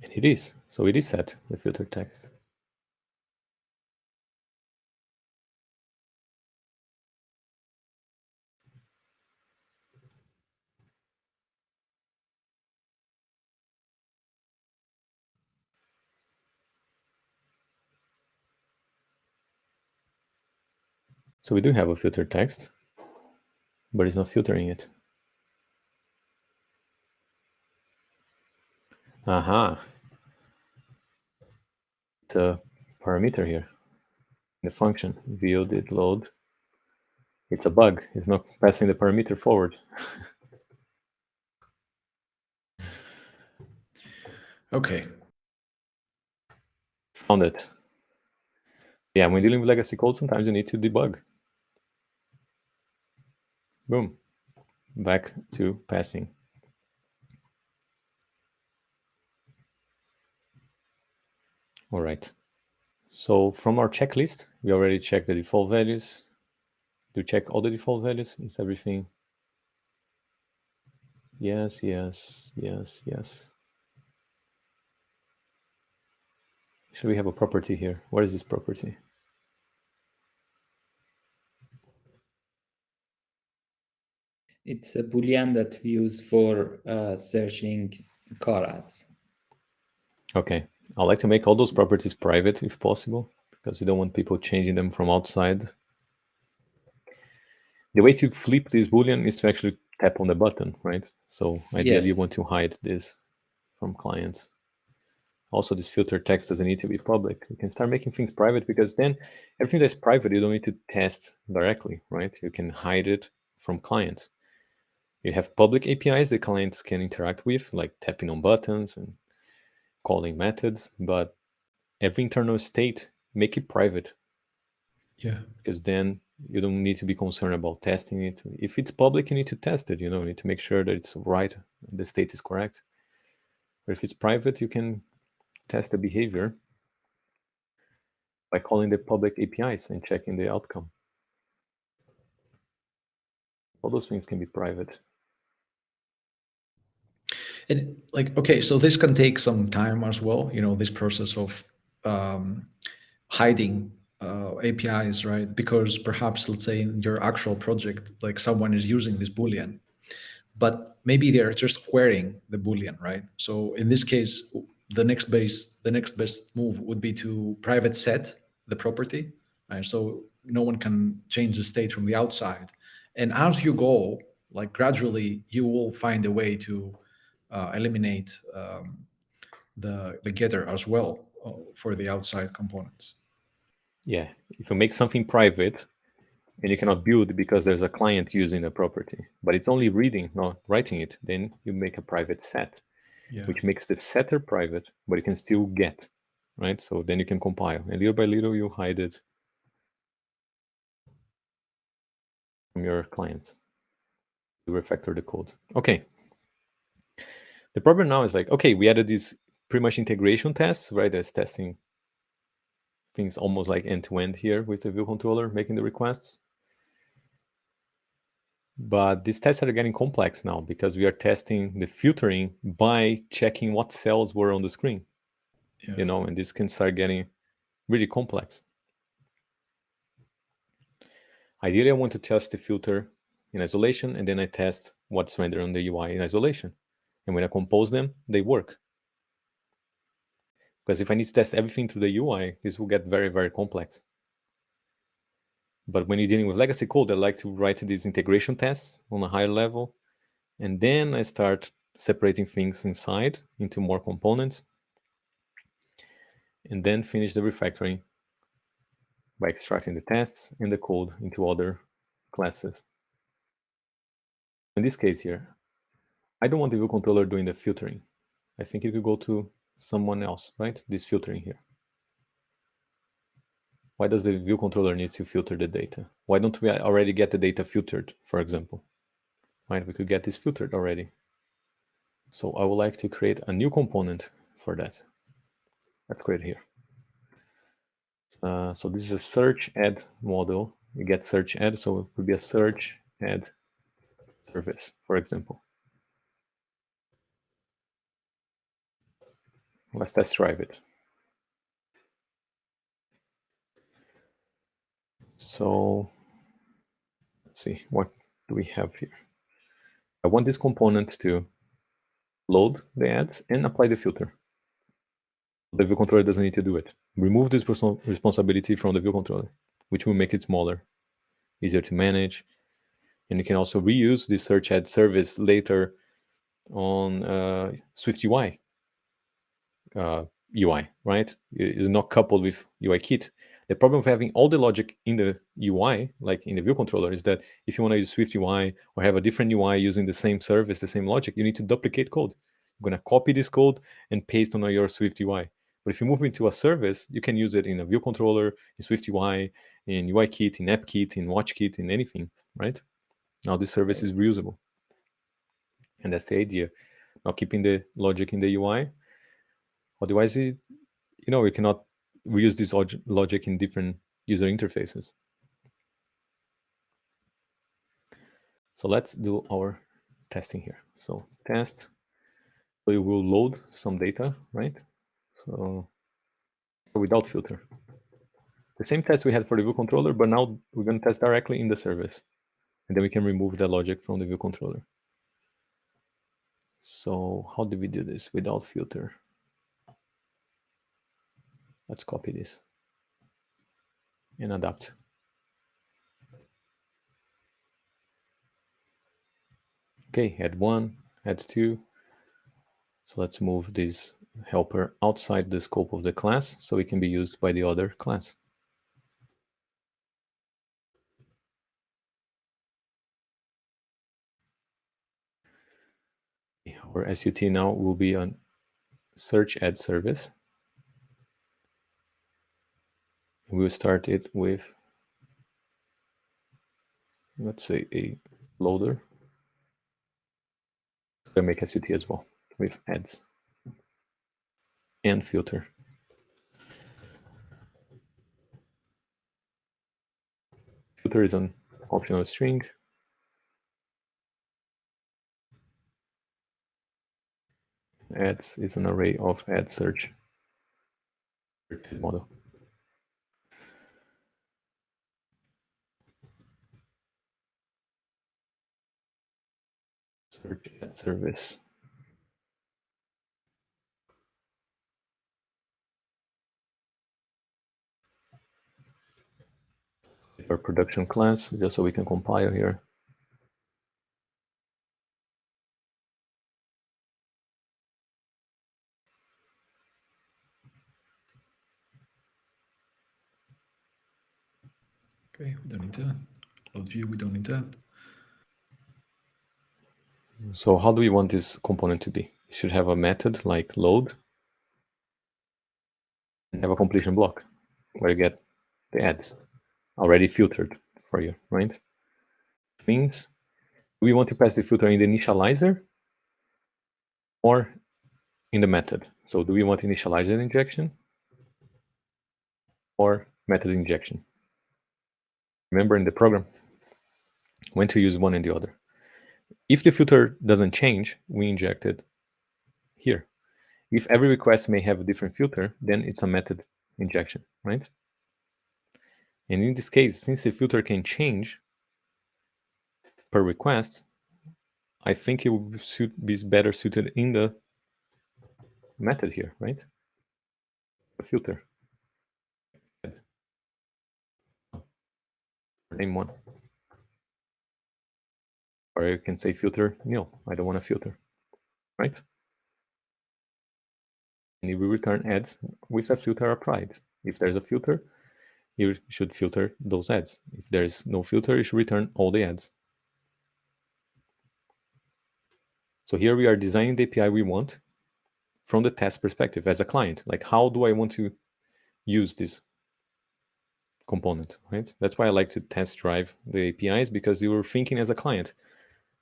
And it is. So it is set, the filter text. So we do have a filter text, but it's not filtering it. Aha. It's a parameter here. The function view did load. It's a bug. It's not passing the parameter forward. Okay. Found it. Yeah, when dealing with legacy code, sometimes you need to debug. Boom. Back to passing. All right. So from our checklist, we already checked the default values. Do check all the default values. Is everything? Yes, yes, yes, yes. Should we have a property here? What is this property? It's a Boolean that we use for searching car ads. Okay. I like to make all those properties private if possible, because you don't want people changing them from outside. The way to flip this Boolean is to actually tap on the button, right? So ideally you want to hide this from clients. Also, this filter text doesn't need to be public. You can start making things private, because then everything that's private, you don't need to test directly, right? You can hide it from clients. You have public APIs that clients can interact with, like tapping on buttons and calling methods, but every internal state, make it private. Yeah. Because then you don't need to be concerned about testing it. If it's public, you need to test it, you need to make sure that it's right, the state is correct. But if it's private, you can test the behavior by calling the public APIs and checking the outcome. All those things can be private. And okay, so this can take some time as well, this process of hiding APIs, right? Because perhaps, let's say, in your actual project, like someone is using this Boolean, but maybe they're just querying the Boolean, right? So in this case, the next best move would be to private set the property, right? So no one can change the state from the outside. And as you go, like gradually, you will find a way to eliminate the getter as well for the outside components. Yeah, if you make something private and you cannot build because there's a client using the property, but it's only reading, not writing it, then you make a private set, which makes the setter private, but you can still get, right? So then you can compile, and little by little you hide it from your clients. You refactor the code. Okay. The problem now is like, okay, we added these pretty much integration tests, right? That's testing things almost like end-to-end here with the view controller making the requests. But these tests are getting complex now because we are testing the filtering by checking what cells were on the screen, you know, and this can start getting really complex. Ideally, I want to test the filter in isolation, and then I test what's rendered on the UI in isolation. And when I compose them, they work. Because if I need to test everything through the UI, this will get very, very complex. But when you're dealing with legacy code, I like to write these integration tests on a higher level. And then I start separating things inside into more components. And then finish the refactoring by extracting the tests and the code into other classes. In this case here, I don't want the view controller doing the filtering. I think it could go to someone else, right? This filtering here. Why does the view controller need to filter the data? Why don't we already get the data filtered, for example? Right, we could get this filtered already. So I would like to create a new component for that. Let's create here. So this is a search add model. You get search add, so it could be a search add service, for example. Let's test drive it. So let's see, what do we have here? I want this component to load the ads and apply the filter. The view controller doesn't need to do it. Remove this responsibility from the view controller, which will make it smaller, easier to manage. And you can also reuse this search ad service later on SwiftUI UI, right? It's not coupled with UIKit. The problem of having all the logic in the UI, like in the view controller, is that if you want to use SwiftUI or have a different UI using the same service, the same logic, you need to duplicate code. You're going to copy this code and paste on your SwiftUI. But if you move into a service, you can use it in a view controller, in SwiftUI, in UIKit, in AppKit, in WatchKit, in anything, right? Now this service is reusable. And that's the idea. Now keeping the logic in the UI. Otherwise, we cannot reuse this logic in different user interfaces. So let's do our testing here. So test, so you will load some data, right? So without filter. The same test we had for the view controller, but now we're going to test directly in the service. And then we can remove the logic from the view controller. So how do we do this without filter? Let's copy this and adapt. Okay, add one, add two. So let's move this helper outside the scope of the class so it can be used by the other class. Our SUT now will be on search ad service. We'll start it with, let's say, a loader. I make SUT as well with ads and filter. Filter is an optional string. Ads is an array of ad search model. Search ad service. Our production class, just so we can compile here. Okay, we don't need that. Load view, we don't need that. So how do we want this component to be? It should have a method like load and have a completion block where you get the ads already filtered for you, right? Means we want to pass the filter in the initializer or in the method. So do we want initializer injection or method injection? Remember in the program when to use one and the other. If the filter doesn't change, we inject it here. If every request may have a different filter, then it's a method injection, right? And in this case, since the filter can change per request, I think it would be better suited in the method here, right? A filter. Name one. Or you can say filter nil. I don't want a filter, right? And it will return ads with a filter applied. If there's a filter, you should filter those ads. If there's no filter, you should return all the ads. So here we are designing the API we want from the test perspective as a client. Like, how do I want to use this component, right? That's why I like to test drive the APIs, because you were thinking as a client,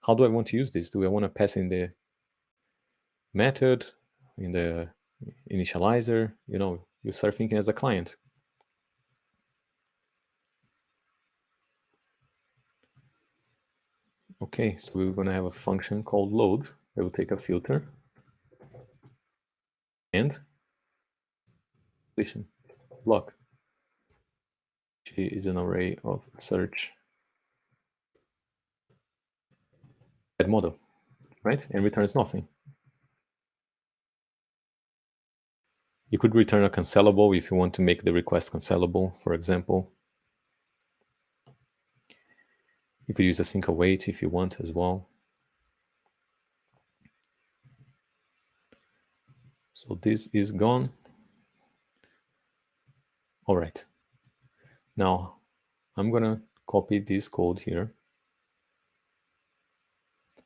how do I want to use this? Do I want to pass in the method, in the initializer? You know, you start thinking as a client. Okay, so we're going to have a function called load that will take a filter and completion block, which is an array of search ad model, right? And returns nothing. You could return a cancelable if you want to make the request cancelable, for example. You could use a sync await if you want as well. So this is gone. All right. Now I'm gonna copy this code here.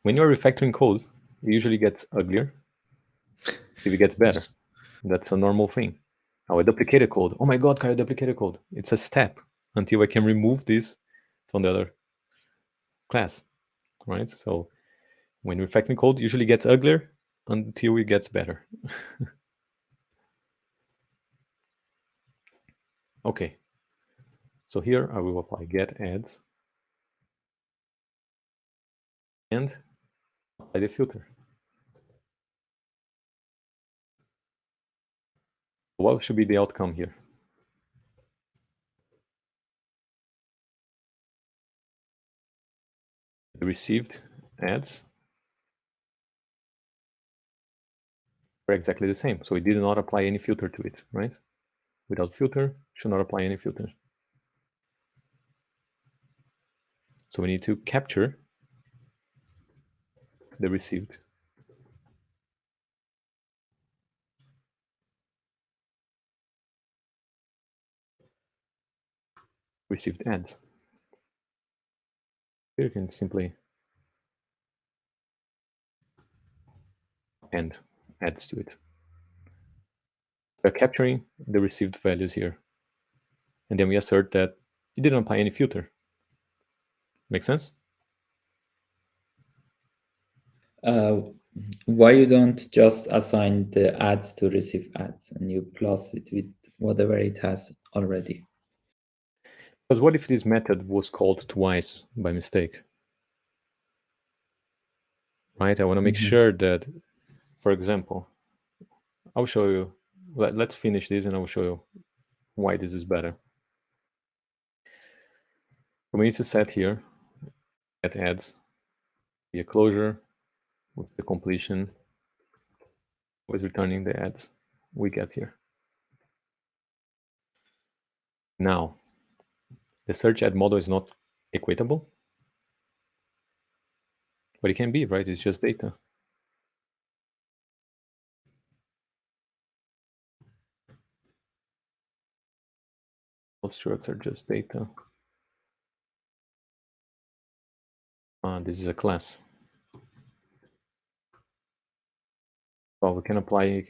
When you're refactoring code, it usually gets uglier if it gets better. Yes. That's a normal thing. Now I duplicated code. Oh my God, Caio, duplicated code. It's a step until I can remove this from the other class, right? So when refactoring code, it usually gets uglier until it gets better. Okay. So here I will apply get ads and apply the filter. What should be the outcome here? The received ads are exactly the same. So we did not apply any filter to it, right? Without filter, should not apply any filter. So we need to capture the received ads. Here you can simply append ads to it. We're capturing the received values here. And then we assert that it didn't apply any filter. Make sense? Why you don't just assign the ads to receive ads and you plus it with whatever it has already? Because what if this method was called twice by mistake? Right? I want to make sure that, for example, I'll show you. Let's finish this and I will show you why this is better. We need to set here at ads be a closure with the completion was returning the ads we get here. Now, the search ad model is not equatable, but it can be, right? It's just data. All structs are just data. This is a class. Well, we can apply,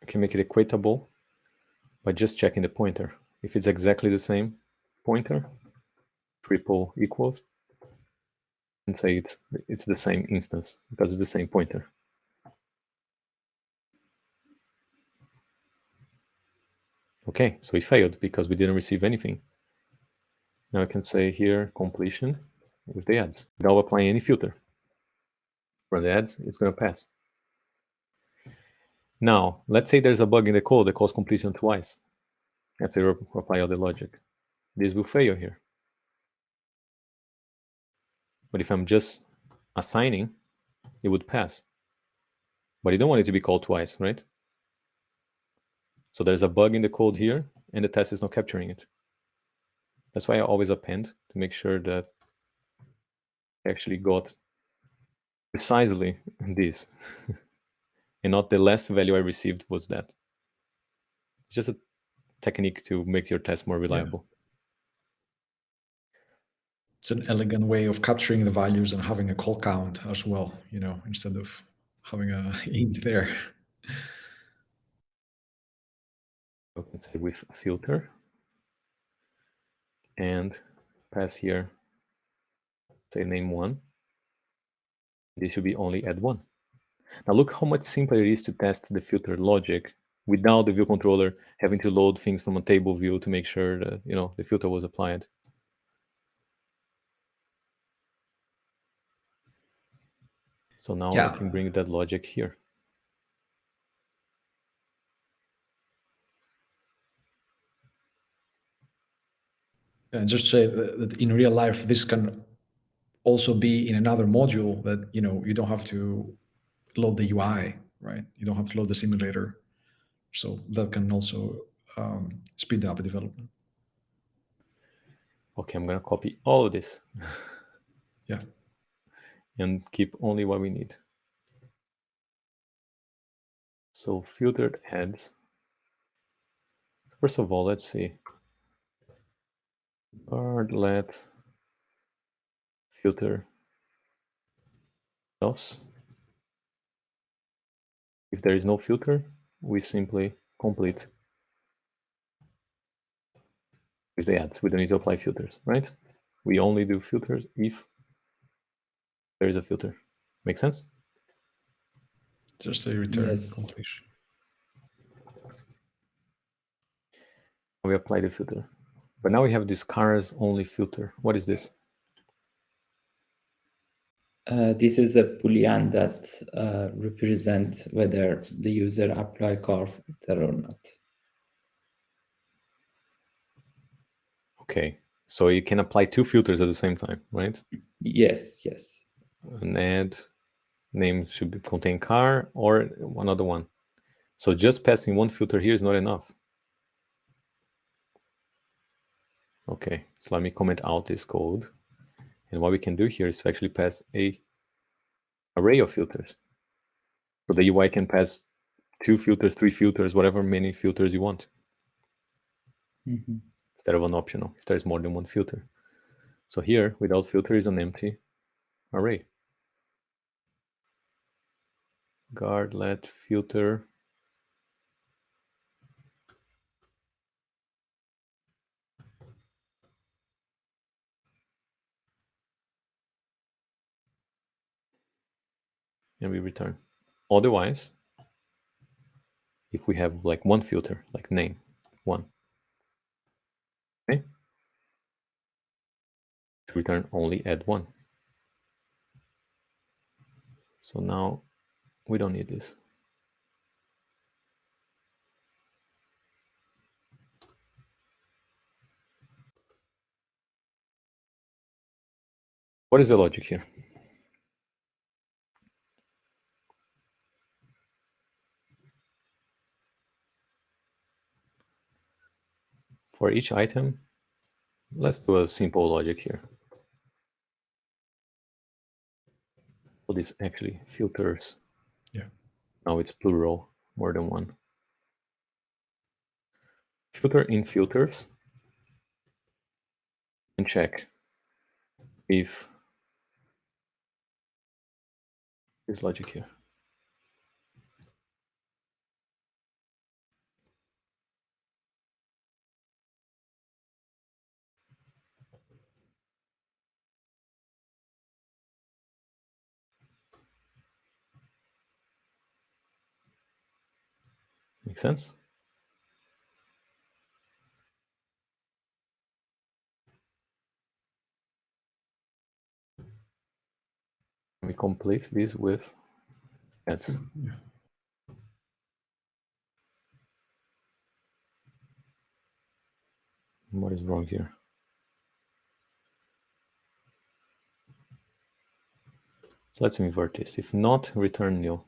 we can make it equatable by just checking the pointer. If it's exactly the same pointer, triple equals, and say it's the same instance because it's the same pointer. Okay, so it failed because we didn't receive anything. Now I can say here completion with the ads without applying any filter. Run the ads, it's going to pass. Now, let's say there's a bug in the code that calls completion twice after you apply all the logic. This will fail here. But if I'm just assigning, it would pass. But you don't want it to be called twice, right? So there's a bug in the code here, and the test is not capturing it. That's why I always append to make sure that I actually got precisely this, and not the last value I received was that. It's just a technique to make your test more reliable. It's an elegant way of capturing the values and having a call count as well, instead of having a int there. So let's say with a filter and pass here, say name 1. This should be only add 1. Now look how much simpler it is to test the filter logic without the view controller having to load things from a table view to make sure that the filter was applied. So now I can bring that logic here. And just say that in real life, this can also be in another module that you don't have to load the UI, right? You don't have to load the simulator, so that can also speed up development. Okay, I'm gonna copy all of this. Yeah. And keep only what we need. So filtered ads. First of all, let's see. Let filter else. If there is no filter, we simply complete with the ads. We don't need to apply filters, right? We only do filters if there is a filter. Make sense? Just say return Yes. completion. We apply the filter. But now we have this cars only filter. What is this? This is a boolean that represents whether the user apply car filter or not. Okay, so you can apply 2 filters at the same time, right? Yes. An ad name should contain car or another one. So just passing one filter here is not enough. Okay, so let me comment out this code. And what we can do here is to actually pass a array of filters. So the UI can pass 2 filters, 3 filters, whatever many filters you want. Instead of an optional, if there's more than one filter. So here, without filter is an empty array. Guard let filter. And we return. Otherwise, if we have like one filter, like name, 1. Okay? To return only add 1. So now we don't need this. What is the logic here? For each item, let's do a simple logic here. So this actually filters. Yeah. Now it's plural, more than one. Filter in filters and check if this logic here. Make sense? We complete this with ads. Yeah. What is wrong here? So let's invert this. If not, return nil.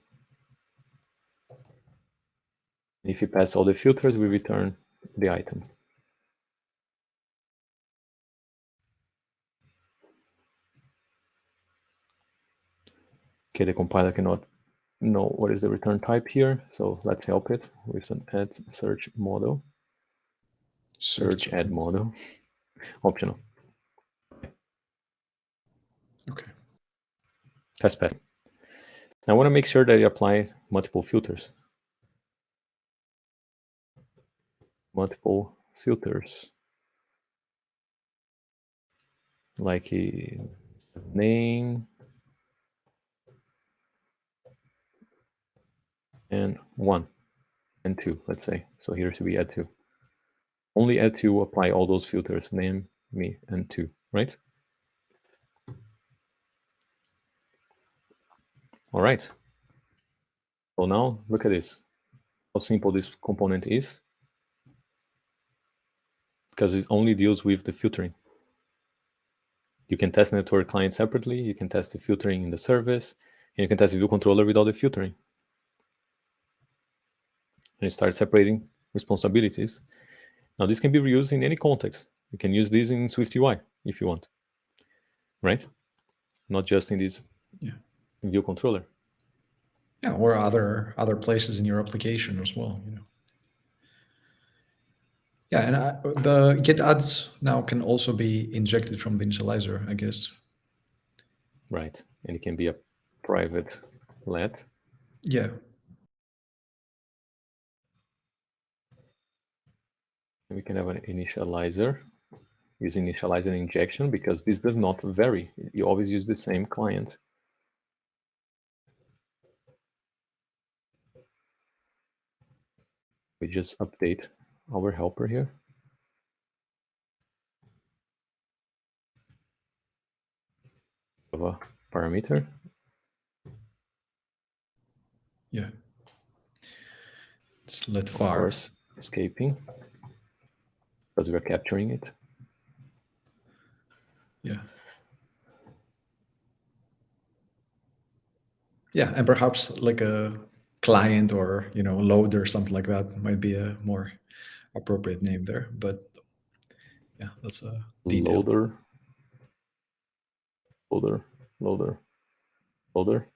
If you pass all the filters, we return the item. Okay, the compiler cannot know what is the return type here, so let's help it with an add search model. Search add model. Optional. Okay. Test pass. I want to make sure that it applies multiple filters. Multiple filters. Like a name and 1 and 2, let's say. So here should be add 2. Only add 2, apply all those filters, name, me, and 2, right? All right. So now look at this. How simple this component is. Because it only deals with the filtering. You can test network client separately. You can test the filtering in the service. And you can test the view controller without the filtering. And you start separating responsibilities. Now, this can be reused in any context. You can use this in Swift UI if you want, right? Not just in this view controller. Yeah, or other places in your application as well. Yeah, and the get adds now can also be injected from the initializer, I guess. Right, and it can be a private let. Yeah. And we can have an initializer. Use initializer injection because this does not vary. You always use the same client. We just update our helper here. Of a parameter. Yeah. It's let Of var. course, escaping because we're capturing it. Yeah. Yeah, and perhaps like a client or load or something like that might be a more appropriate name there. But yeah, that's a detail. Loader.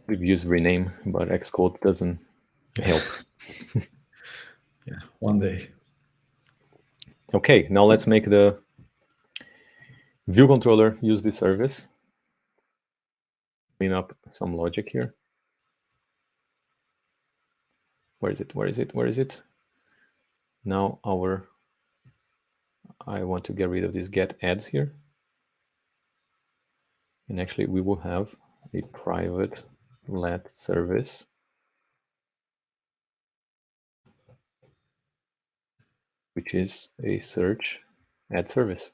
We've used rename, but Xcode doesn't help. Yeah, one day. Okay, now let's make the view controller use this service. Clean up some logic here. Where is it? Now I want to get rid of these get adds here. And actually we will have a private let service. Which is a search add service.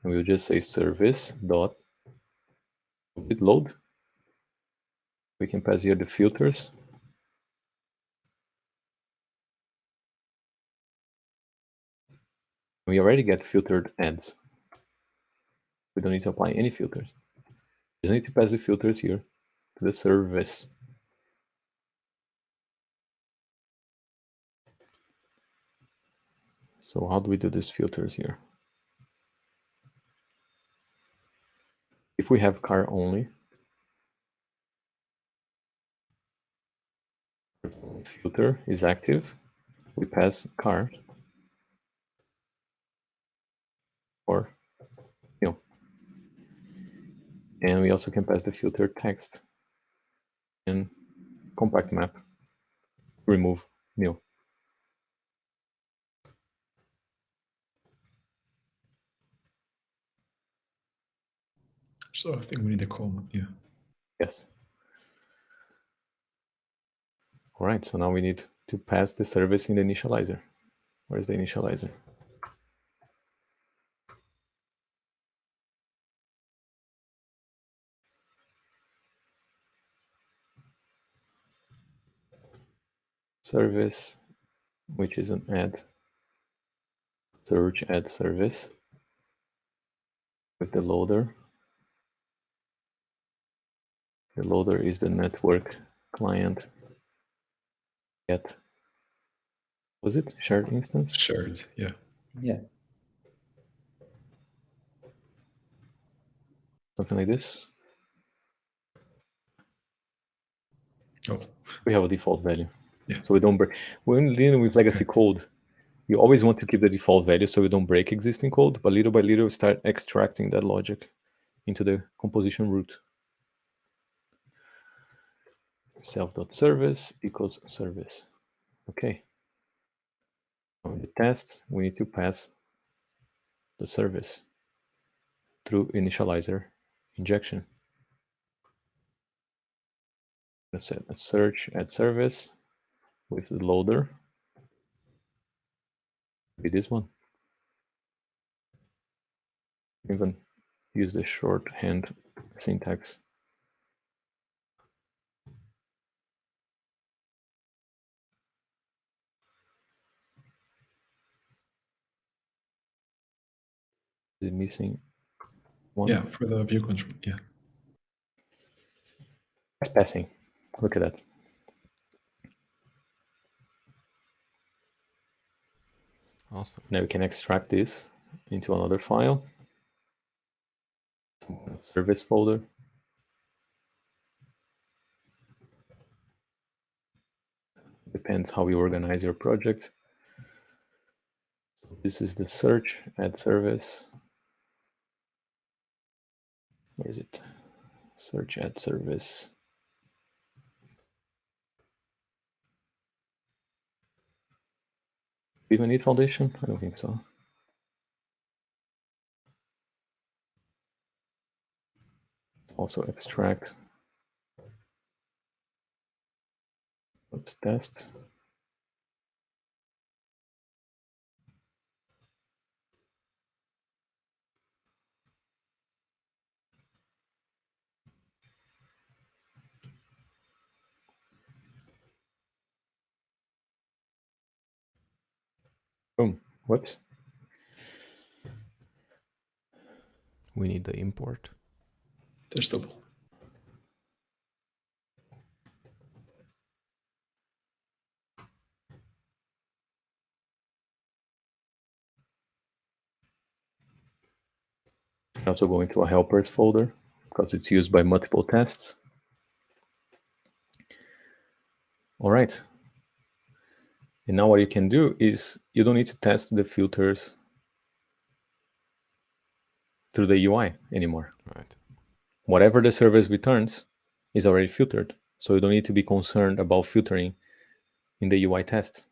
And we'll just say service dot load. We can pass here the filters. We already get filtered ads. We don't need to apply any filters. We just need to pass the filters here to the service. So how do we do these filters here? If we have car only, filter is active, we pass car or new. And we also can pass the filter text and compact map, remove new. So I think we need a comma, yeah. Yes. All right, so now we need to pass the service in the initializer. Where's the initializer? Service, which is an add, search add service with the loader. The loader is the network client get, was it shared instance? Shared, yeah. Yeah. Something like this. Oh, We have a default value. yeah. So we don't break. When dealing with legacy code, you always want to keep the default value so we don't break existing code, but little by little we start extracting that logic into the composition root. Self.service equals service. Okay. Now in the test, we need to pass the service through initializer injection. Let's set a search add service with the loader. Be this one. Even use the shorthand syntax. Is it missing one? Yeah, for the view control, yeah. It's passing. Look at that. Awesome. Now we can extract this into another file. Service folder. Depends how you organize your project. So this is the search add service. Where is it? Search add service. Do you even need foundation? I don't think so. Also extract. Oops, test. Boom. Whoops. We need the import. Testable. Also go into a helpers folder because it's used by multiple tests. All right. And now what you can do is you don't need to test the filters through the UI anymore. Right. Whatever the service returns is already filtered. So you don't need to be concerned about filtering in the UI tests.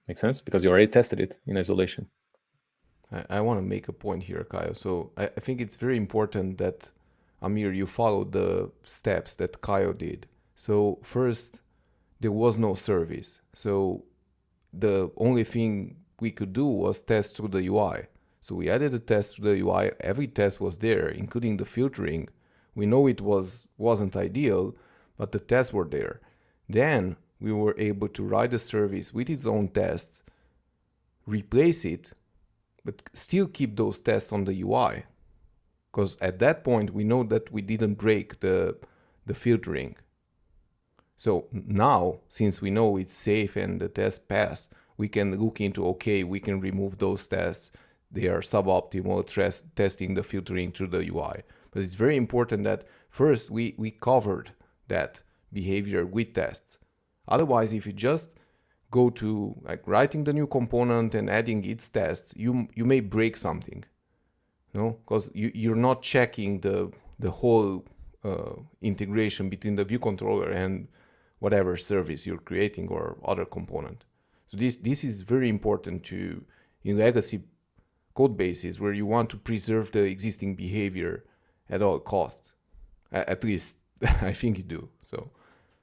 Make sense? Because you already tested it in isolation. I want to make a point here, Caio. So I think it's very important that, Amir, you follow the steps that Caio did. So first, there was no service. So the only thing we could do was test through the UI. So we added a test to the UI. Every test was there, including the filtering. We know it wasn't ideal, but the tests were there. Then we were able to write a service with its own tests, replace it but still keep those tests on the UI. Because at that point, we know that we didn't break the filtering. So now, since we know it's safe and the test pass, we can look into, okay, we can remove those tests. They are suboptimal, testing the filtering through the UI. But it's very important that first we covered that behavior with tests. Otherwise, if you just go to like writing the new component and adding its tests, you may break something. No, because you're not checking the whole integration between the view controller and whatever service you're creating or other component. So this is very important to in legacy code bases where you want to preserve the existing behavior at all costs. At least I think you do. So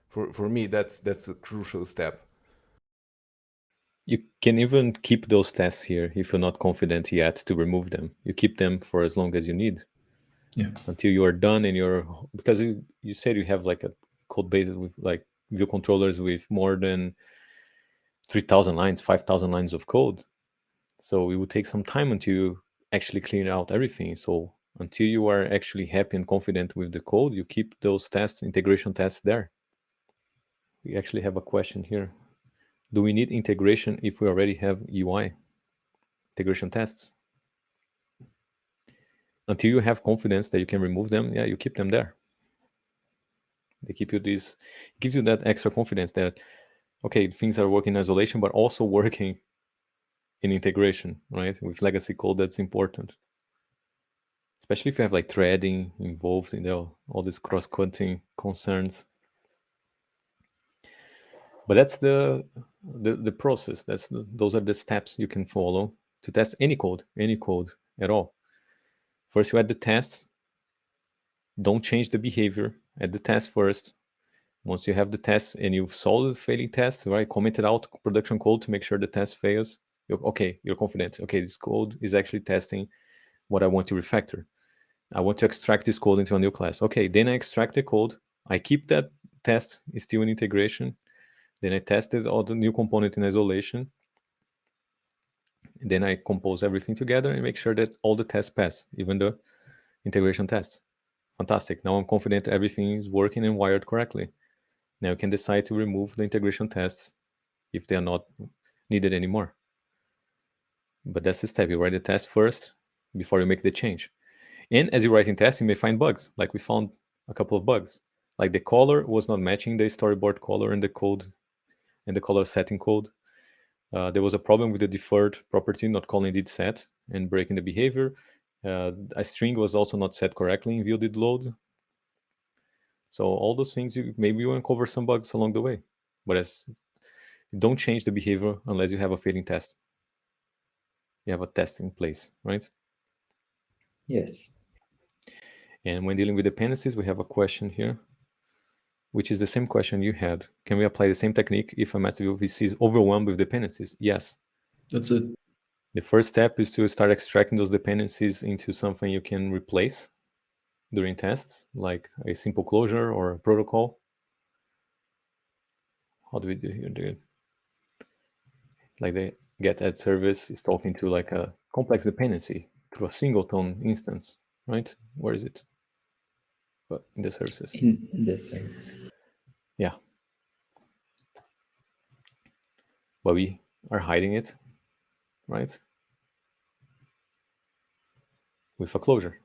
for me, that's a crucial step. You can even keep those tests here if you're not confident yet to remove them. You keep them for as long as you need. Yeah. Until you are done and because you said you have like a code base with like view controllers with more than 3,000 lines, 5,000 lines of code. So it will take some time until you actually clean out everything. So until you are actually happy and confident with the code, you keep those tests, integration tests there. We actually have a question here. Do we need integration if we already have UI integration tests? Until you have confidence that you can remove them, yeah, you keep them there. They keep you this, gives you that extra confidence that, okay, things are working in isolation, but also working in integration, right? With legacy code, that's important. Especially if you have like threading involved in all these cross-cutting concerns. But that's the process. Those are the steps you can follow to test any code at all. First, you add the tests. Don't change the behavior. Add the test first. Once you have the tests and you've solved the failing tests, right? Comment it out production code to make sure the test fails. You're confident. Okay, this code is actually testing what I want to refactor. I want to extract this code into a new class. Okay, then I extract the code. I keep that test still in integration. Then I tested all the new component in isolation. And then I compose everything together and make sure that all the tests pass, even the integration tests. Fantastic. Now I'm confident everything is working and wired correctly. Now you can decide to remove the integration tests if they are not needed anymore. But that's the step. You write the test first before you make the change. And as you write in tests, you may find bugs. Like we found a couple of bugs. Like the color was not matching the storyboard color in the code and the color setting code. There was a problem with the deferred property not calling did set and breaking the behavior. A string was also not set correctly in view did load. So all those things, maybe you uncover some bugs along the way. But don't change the behavior unless you have a failing test. You have a test in place, right? Yes. And when dealing with dependencies, we have a question here, which is the same question you had. Can we apply the same technique if a massive VC is overwhelmed with dependencies? Yes. That's it. The first step is to start extracting those dependencies into something you can replace during tests, like a simple closure or a protocol. How do we do here, dude? Like the get add service is talking to like a complex dependency through a singleton instance, right? Where is it? In the services. In the service. Yeah. But we are hiding it, right? With a closure.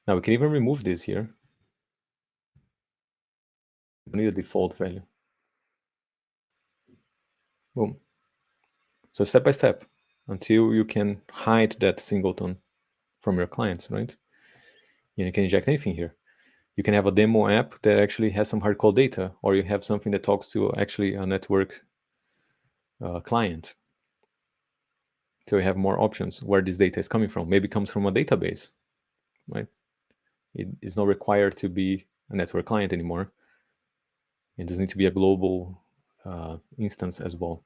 Now we can even remove this here. We need a default value. Boom. So step by step until you can hide that singleton from your clients, right? And you can inject anything here. You can have a demo app that actually has some hardcode data, or you have something that talks to actually a network client. So you have more options where this data is coming from. Maybe it comes from a database, right? It is not required to be a network client anymore. It doesn't need to be a global instance as well.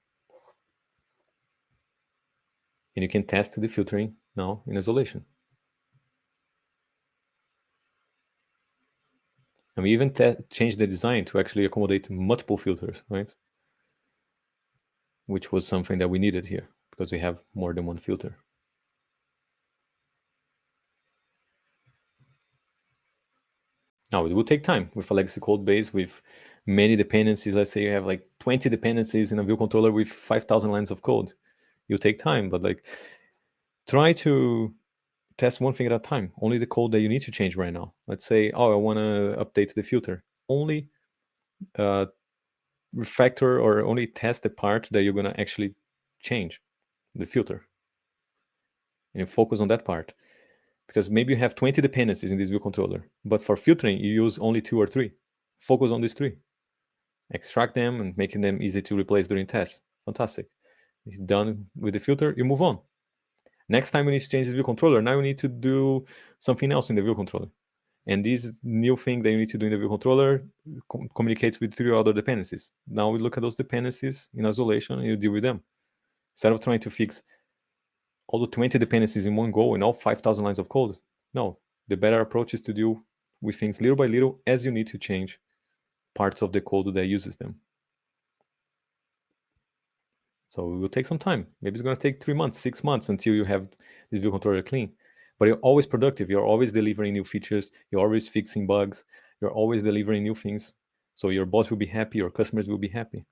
And you can test the filtering now in isolation. And we even changed the design to actually accommodate multiple filters, right? Which was something that we needed here because we have more than one filter. Now, it will take time with a legacy code base with many dependencies. Let's say you have like 20 dependencies in a view controller with 5,000 lines of code. It'll take time, but like try to test one thing at a time. Only the code that you need to change right now. Let's say, oh, I want to update the filter. Only refactor or only test the part that you're going to actually change, the filter. And you focus on that part. Because maybe you have 20 dependencies in this view controller, but for filtering, you use only 2 or 3. Focus on these 3. Extract them and making them easy to replace during tests. Fantastic. If you're done with the filter, you move on. Next time you need to change the view controller, now you need to do something else in the view controller. And this new thing that you need to do in the view controller communicates with 3 other dependencies. Now we look at those dependencies in isolation and you deal with them. Instead of trying to fix all the 20 dependencies in one go and all 5,000 lines of code. No, the better approach is to deal with things little by little as you need to change parts of the code that uses them. So it will take some time. Maybe it's going to take 3 months, 6 months until you have the view controller clean. But you're always productive. You're always delivering new features. You're always fixing bugs. You're always delivering new things. So your boss will be happy. Your customers will be happy.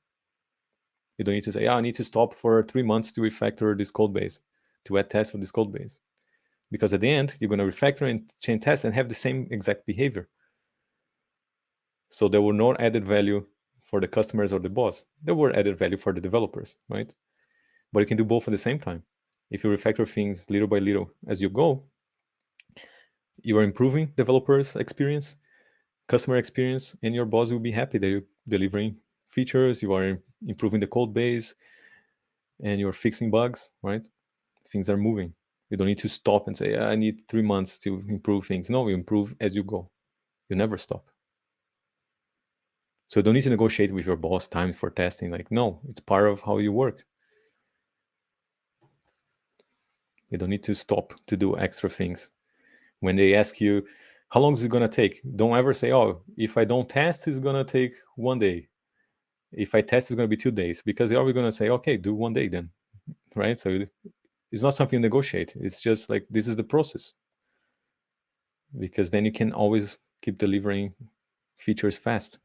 You don't need to say, I need to stop for 3 months to refactor this code base, to add tests for this code base. Because at the end, you're going to refactor and chain test and have the same exact behavior. So there were no added value for the customers or the boss. There were added value for the developers, right? But you can do both at the same time. If you refactor things little by little as you go, you are improving developers' experience, customer experience, and your boss will be happy that you're delivering features, you are improving the code base, and you're fixing bugs, right? Things are moving. You don't need to stop and say, I need 3 months to improve things. No, you improve as you go. You never stop. So you don't need to negotiate with your boss time for testing. Like, no, it's part of how you work. You don't need to stop to do extra things. When they ask you, how long is it going to take? Don't ever say, oh, if I don't test, it's going to take 1 day. If I test, it's going to be 2 days. Because they're always going to say, okay, do 1 day then, right? So it's not something you negotiate. It's just like, this is the process. Because then you can always keep delivering features fast.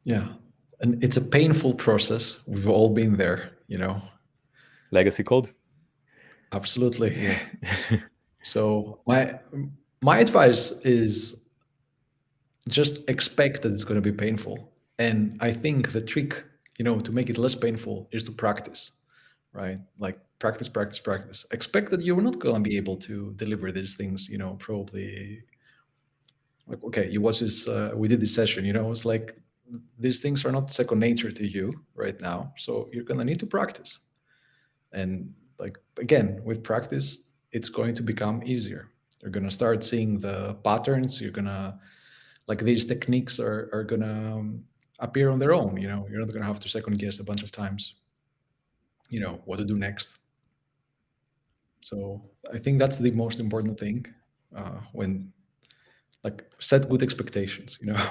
Yeah. And it's a painful process. We've all been there, you know. Legacy code? Absolutely. Yeah. So my advice is just expect that it's going to be painful. And I think the trick, you know, to make it less painful is to practice, right? Like practice, practice, practice. Expect that you're not going to be able to deliver these things, you know, probably like, okay, you watch this, we did this session, you know, it's like these things are not second nature to you right now. So you're going to need to practice. And like, again, with practice, it's going to become easier. You're going to start seeing the patterns. You're going to, like, these techniques are going to appear on their own. You know, you're not going to have to second guess a bunch of times, you know, what to do next. So I think that's the most important thing when, like, set good expectations, you know.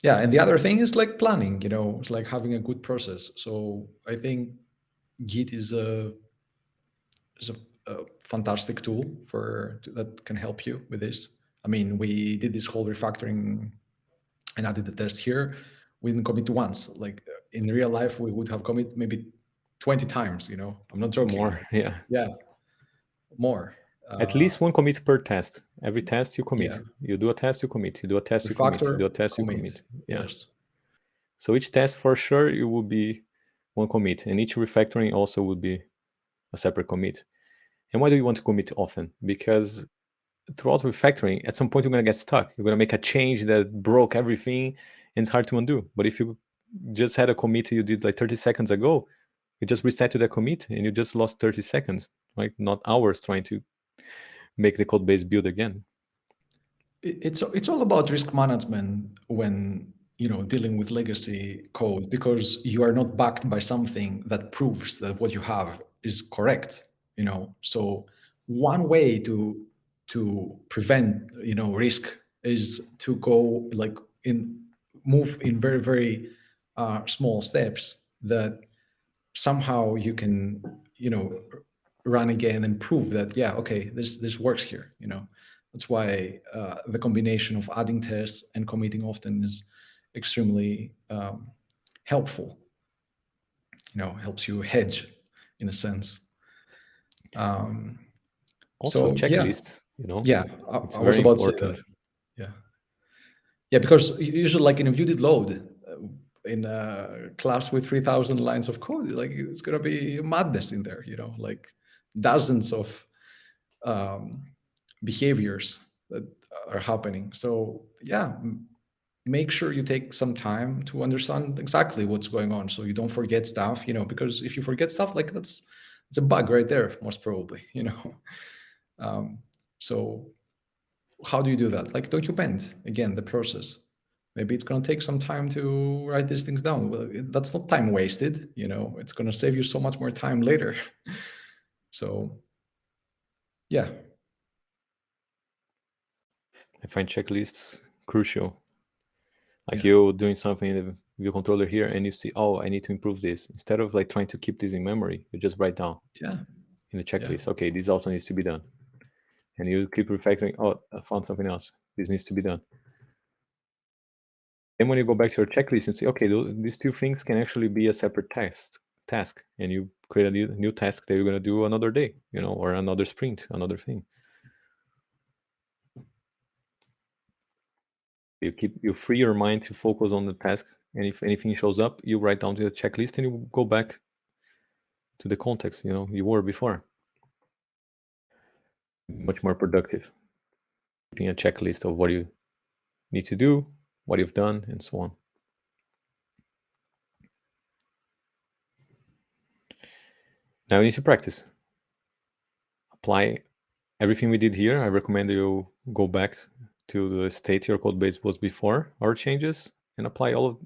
Yeah, and the other thing is like planning, you know, it's like having a good process. So I think Git is a fantastic tool that can help you with this. I mean, we did this whole refactoring and added the test here. We didn't commit once. Like in real life, we would have commit maybe 20 times, you know. I'm not joking. More, yeah. Yeah, more. At least 1 commit per test. Every test you commit. Yeah. You do a test, you commit. You do a test, you commit. You do a test, you commit. Yeah. Yes. So each test for sure it will be 1 commit, and each refactoring also would be a separate commit. And why do you want to commit often? Because throughout refactoring, at some point you're going to get stuck. You're going to make a change that broke everything, and it's hard to undo. But if you just had a commit you did like 30 seconds ago, you just reset to that commit, and you just lost 30 seconds, right? Not hours trying to make the code base build again. It's all about risk management when, you know, dealing with legacy code, because you are not backed by something that proves that what you have is correct, you know. So one way to prevent, you know, risk is to go like move in very, very small steps that somehow you can, you know, run again and prove that, yeah, okay, this works here. That's why the combination of adding tests and committing often is extremely helpful. Helps you hedge in a sense. Also, So checklists, yeah, it's I was very about to say important. that. Yeah, because usually, like in a viewed load, in a class with 3,000 lines of code, like it's gonna be madness in there. Like dozens of behaviors that are happening. So yeah, make sure you take some time to understand exactly what's going on, so you don't forget stuff. Because if you forget stuff, like it's a bug right there, most probably. So how do you do that? Like document again the process. Maybe it's going to take some time to write these things down. Well, that's not time wasted. It's going to save you so much more time later. So yeah. I find checklists crucial. Like Yeah. you doing something in the view controller here, and you see, oh, I need to improve this. Instead of like trying to keep this in memory, you just write down in the checklist. Okay, this also needs to be done, and you keep refactoring. Oh, I found something else. This needs to be done. Then when you go back to your checklist and say, okay, these two things can actually be a separate task, and you create a new task that you're going to do another day, or another sprint, another thing. You free your mind to focus on the task, and if anything shows up, you write down to the checklist and you go back to the context you were before. Much more productive. Keeping a checklist of what you need to do, what you've done, and so on. Now you need to practice. Apply everything we did here. I recommend you go back to the state your code base was before our changes and apply all of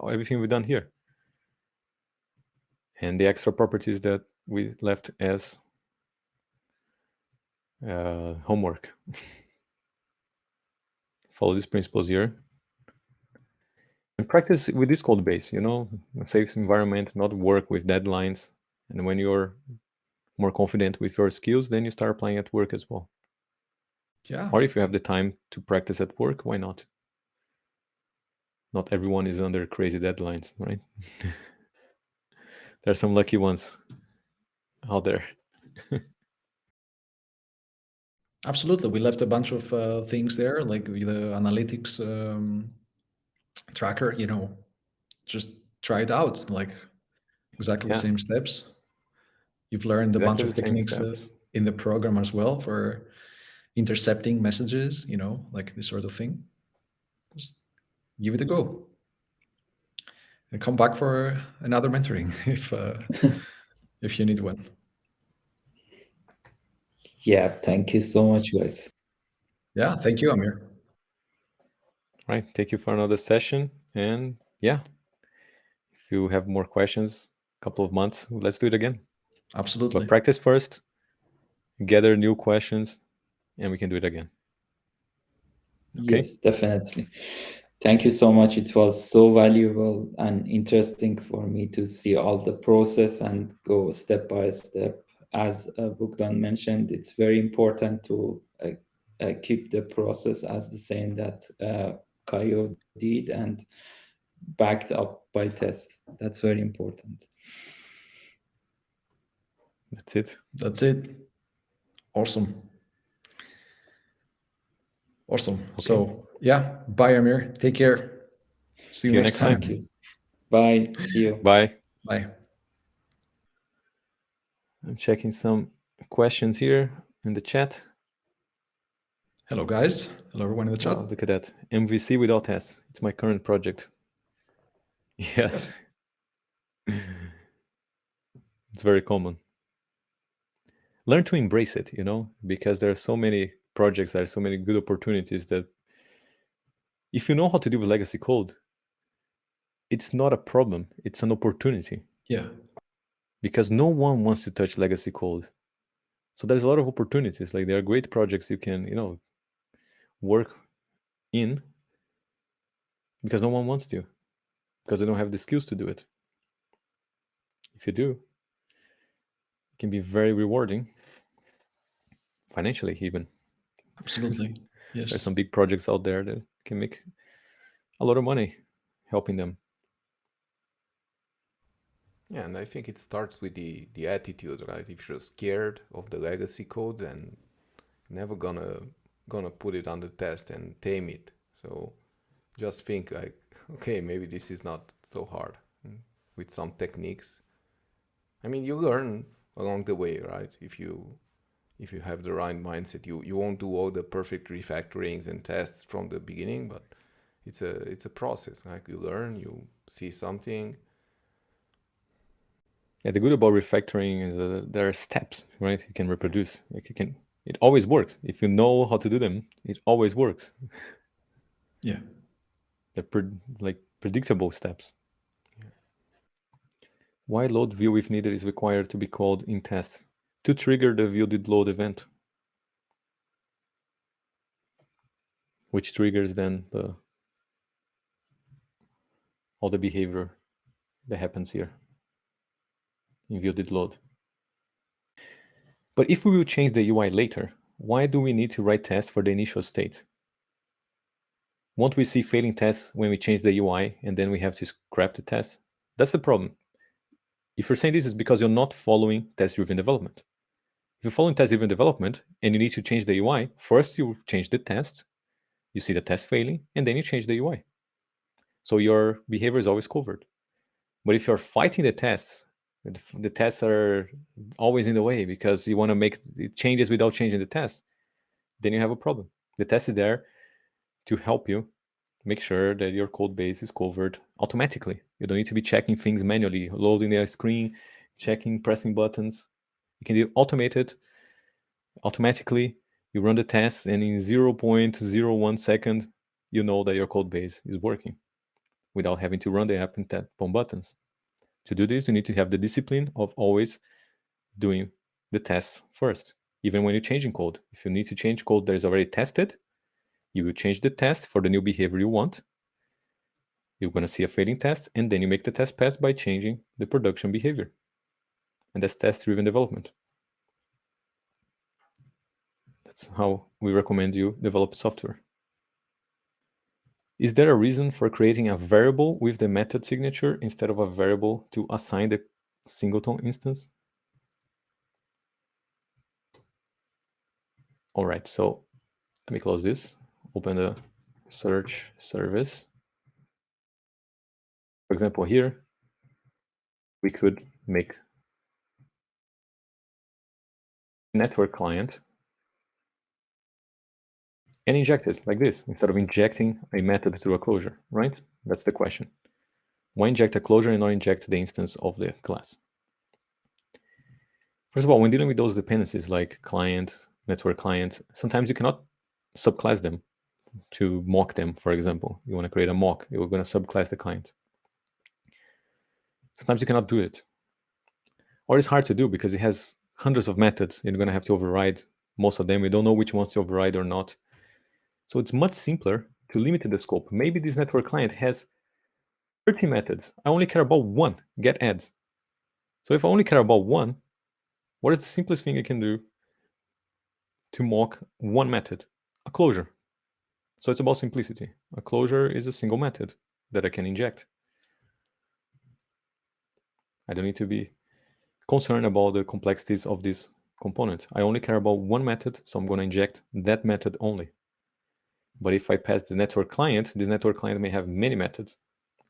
everything we've done here. And the extra properties that we left as homework. Follow these principles here. And practice with this code base, a safe environment, not work with deadlines. And when you're more confident with your skills, then you start applying at work as well. Yeah. Or if you have the time to practice at work, why not? Not everyone is under crazy deadlines, right? There are some lucky ones out there. Absolutely. We left a bunch of things there, like the analytics tracker, just try it out, like exactly the same steps. You've learned a bunch Exactly of the same techniques steps. in the program as well for intercepting messages, like this sort of thing. Just give it a go. And come back for another mentoring if you need one. Yeah, thank you so much, guys. Yeah, thank you, Amir. Right, take you for another session. And yeah, if you have more questions, a couple of months, let's do it again. Absolutely. But practice first, gather new questions, and we can do it again. Okay? Yes, definitely. Thank you so much. It was so valuable and interesting for me to see all the process and go step by step. As Bogdan mentioned, it's very important to keep the process as the same that Caio did and backed up by test. That's very important. That's it. That's it. Awesome. Awesome. Okay. So yeah, bye, Amir. Take care. See you next time. Thank you. Bye. See you. Bye. Bye. I'm checking some questions here in the chat. Hello, guys. Hello, everyone in the chat. Wow, look at that. MVC without tests. It's my current project. Yes. It's very common. Learn to embrace it, because there are so many projects, there are so many good opportunities that if you know how to deal with legacy code, it's not a problem. It's an opportunity. Yeah. Because no one wants to touch legacy code. So there's a lot of opportunities. Like there are great projects you can, work in because no one wants to, because they don't have the skills to do it. If you do, It can be very rewarding, financially even. Absolutely. There's Yes. some big projects out there that can make a lot of money helping them. Yeah, and I think it starts with the attitude, right? If you're scared of the legacy code, then never gonna put it on the test and tame it. So just think like, okay, maybe this is not so hard with some techniques. I mean, you learn along the way, right? If you have the right mindset, you won't do all the perfect refactorings and tests from the beginning, but it's a process. Like you learn, you see something. Yeah, the good about refactoring is that there are steps, right? You can reproduce. Like it always works. If you know how to do them, it always works. Yeah. They're like predictable steps. Yeah. Why load view if needed is required to be called in test to trigger the view did load event, which triggers then all the behavior that happens here in view did load. But if we will change the UI later, why do we need to write tests for the initial state? Won't we see failing tests when we change the UI and then we have to scrap the test? That's the problem. If you're saying this, it's because you're not following test-driven development. If you're following test-driven development and you need to change the UI, first you change the test, you see the test failing, and then you change the UI. So your behavior is always covered. But if you're fighting the tests, the tests are always in the way because you want to make changes without changing the test, then you have a problem. The test is there to help you make sure that your code base is covered automatically. You don't need to be checking things manually, loading the screen, checking, pressing buttons. You can do automated automatically. You run the test, and in 0.01 second, you know that your code base is working without having to run the app and tap on buttons. To do this, you need to have the discipline of always doing the tests first, even when you're changing code. If you need to change code that is already tested, you will change the test for the new behavior you want. You're going to see a failing test, and then you make the test pass by changing the production behavior. And that's test-driven development. That's how we recommend you develop software. Is there a reason for creating a variable with the method signature instead of a variable to assign the singleton instance? All right, so let me close this, open the search service. For example, here, we could make network client and inject it like this, instead of injecting a method through a closure, right? That's the question. Why inject a closure and not inject the instance of the class? First of all, when dealing with those dependencies like client, network client, sometimes you cannot subclass them to mock them, for example. You want to create a mock, you're going to subclass the client. Sometimes you cannot do it. Or it's hard to do because it has hundreds of methods and you're going to have to override most of them. You don't know which ones to override or not. So it's much simpler to limit the scope. Maybe this network client has 30 methods. I only care about one, get adds. So if I only care about one, what is the simplest thing I can do to mock one method? A closure. So it's about simplicity. A closure is a single method that I can inject. I don't need to be concerned about the complexities of this component. I only care about one method, so I'm going to inject that method only. But if I pass the network client, this network client may have many methods,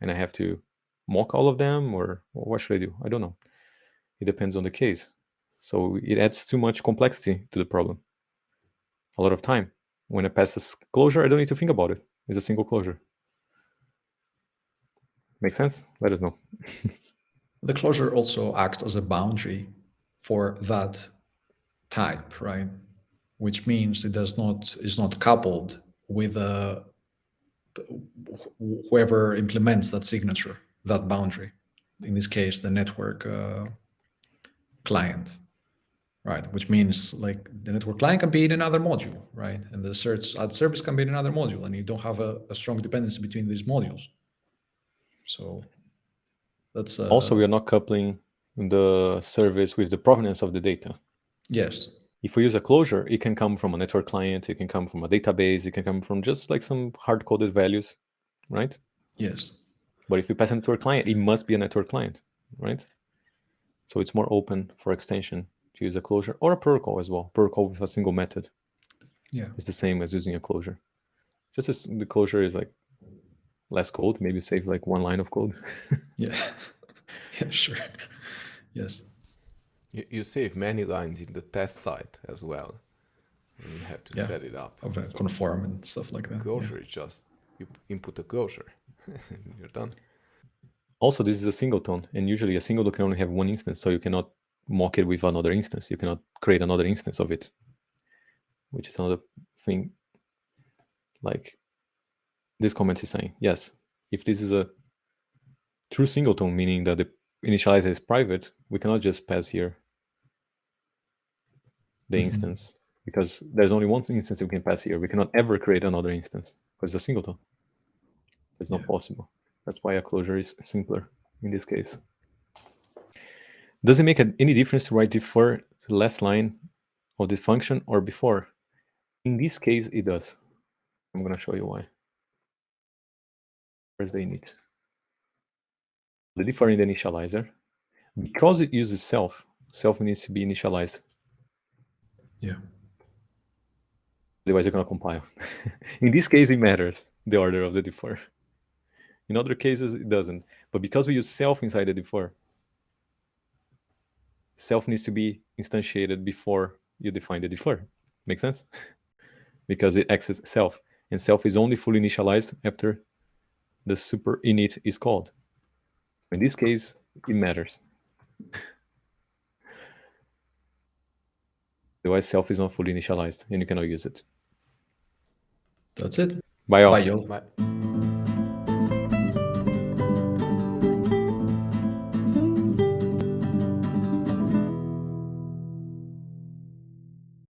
and I have to mock all of them, or what should I do? I don't know. It depends on the case. So it adds too much complexity to the problem. A lot of time. When I pass a closure, I don't need to think about it. It's a single closure. Make sense? Let us know. The closure also acts as a boundary for that type, right? Which means it is not coupled with whoever implements that signature, that boundary. In this case, the network client, right? Which means like the network client can be in another module, right? And the search ad service can be in another module, and you don't have a strong dependency between these modules. So that's also, we are not coupling the service with the provenance of the data. Yes. If we use a closure, it can come from a network client, it can come from a database, it can come from just like some hard-coded values, right? Yes. But if you pass it to a client, it must be a network client, right? So it's more open for extension to use a closure or a protocol as well. Protocol with a single method. Yeah. It's the same as using a closure. Just as the closure is like less code, maybe save like one line of code. Yeah. Yeah, sure. Yes. You save many lines in the test site as well. And you have to Yeah. set it up. Of the conform and stuff like that. Closure is just you input a closure and you're done. Also, this is a singleton, and usually a singleton can only have one instance, so you cannot mock it with another instance. You cannot create another instance of it, which is another thing. Like this comment is saying, yes, if this is a true singleton, meaning that the initializer is private, we cannot just pass here the instance, because there's only one instance we can pass here. We cannot ever create another instance because it's a singleton. It's not possible. That's why a closure is simpler in this case. Does it make any difference to write defer to the last line of this function or before? In this case, it does. I'm going to show you why. Where's the init? The defer in the initializer, because it uses self needs to be initialized. Yeah. Otherwise, you're going to compile. In this case, it matters, the order of the defer. In other cases, it doesn't. But because we use self inside the defer, self needs to be instantiated before you define the defer. Make sense? Because it accesses self, and self is only fully initialized after the super init is called. So in this case, it matters. Otherwise, self is not fully initialized, and you cannot use it. That's it. Bye all. Bye, y'all. Bye.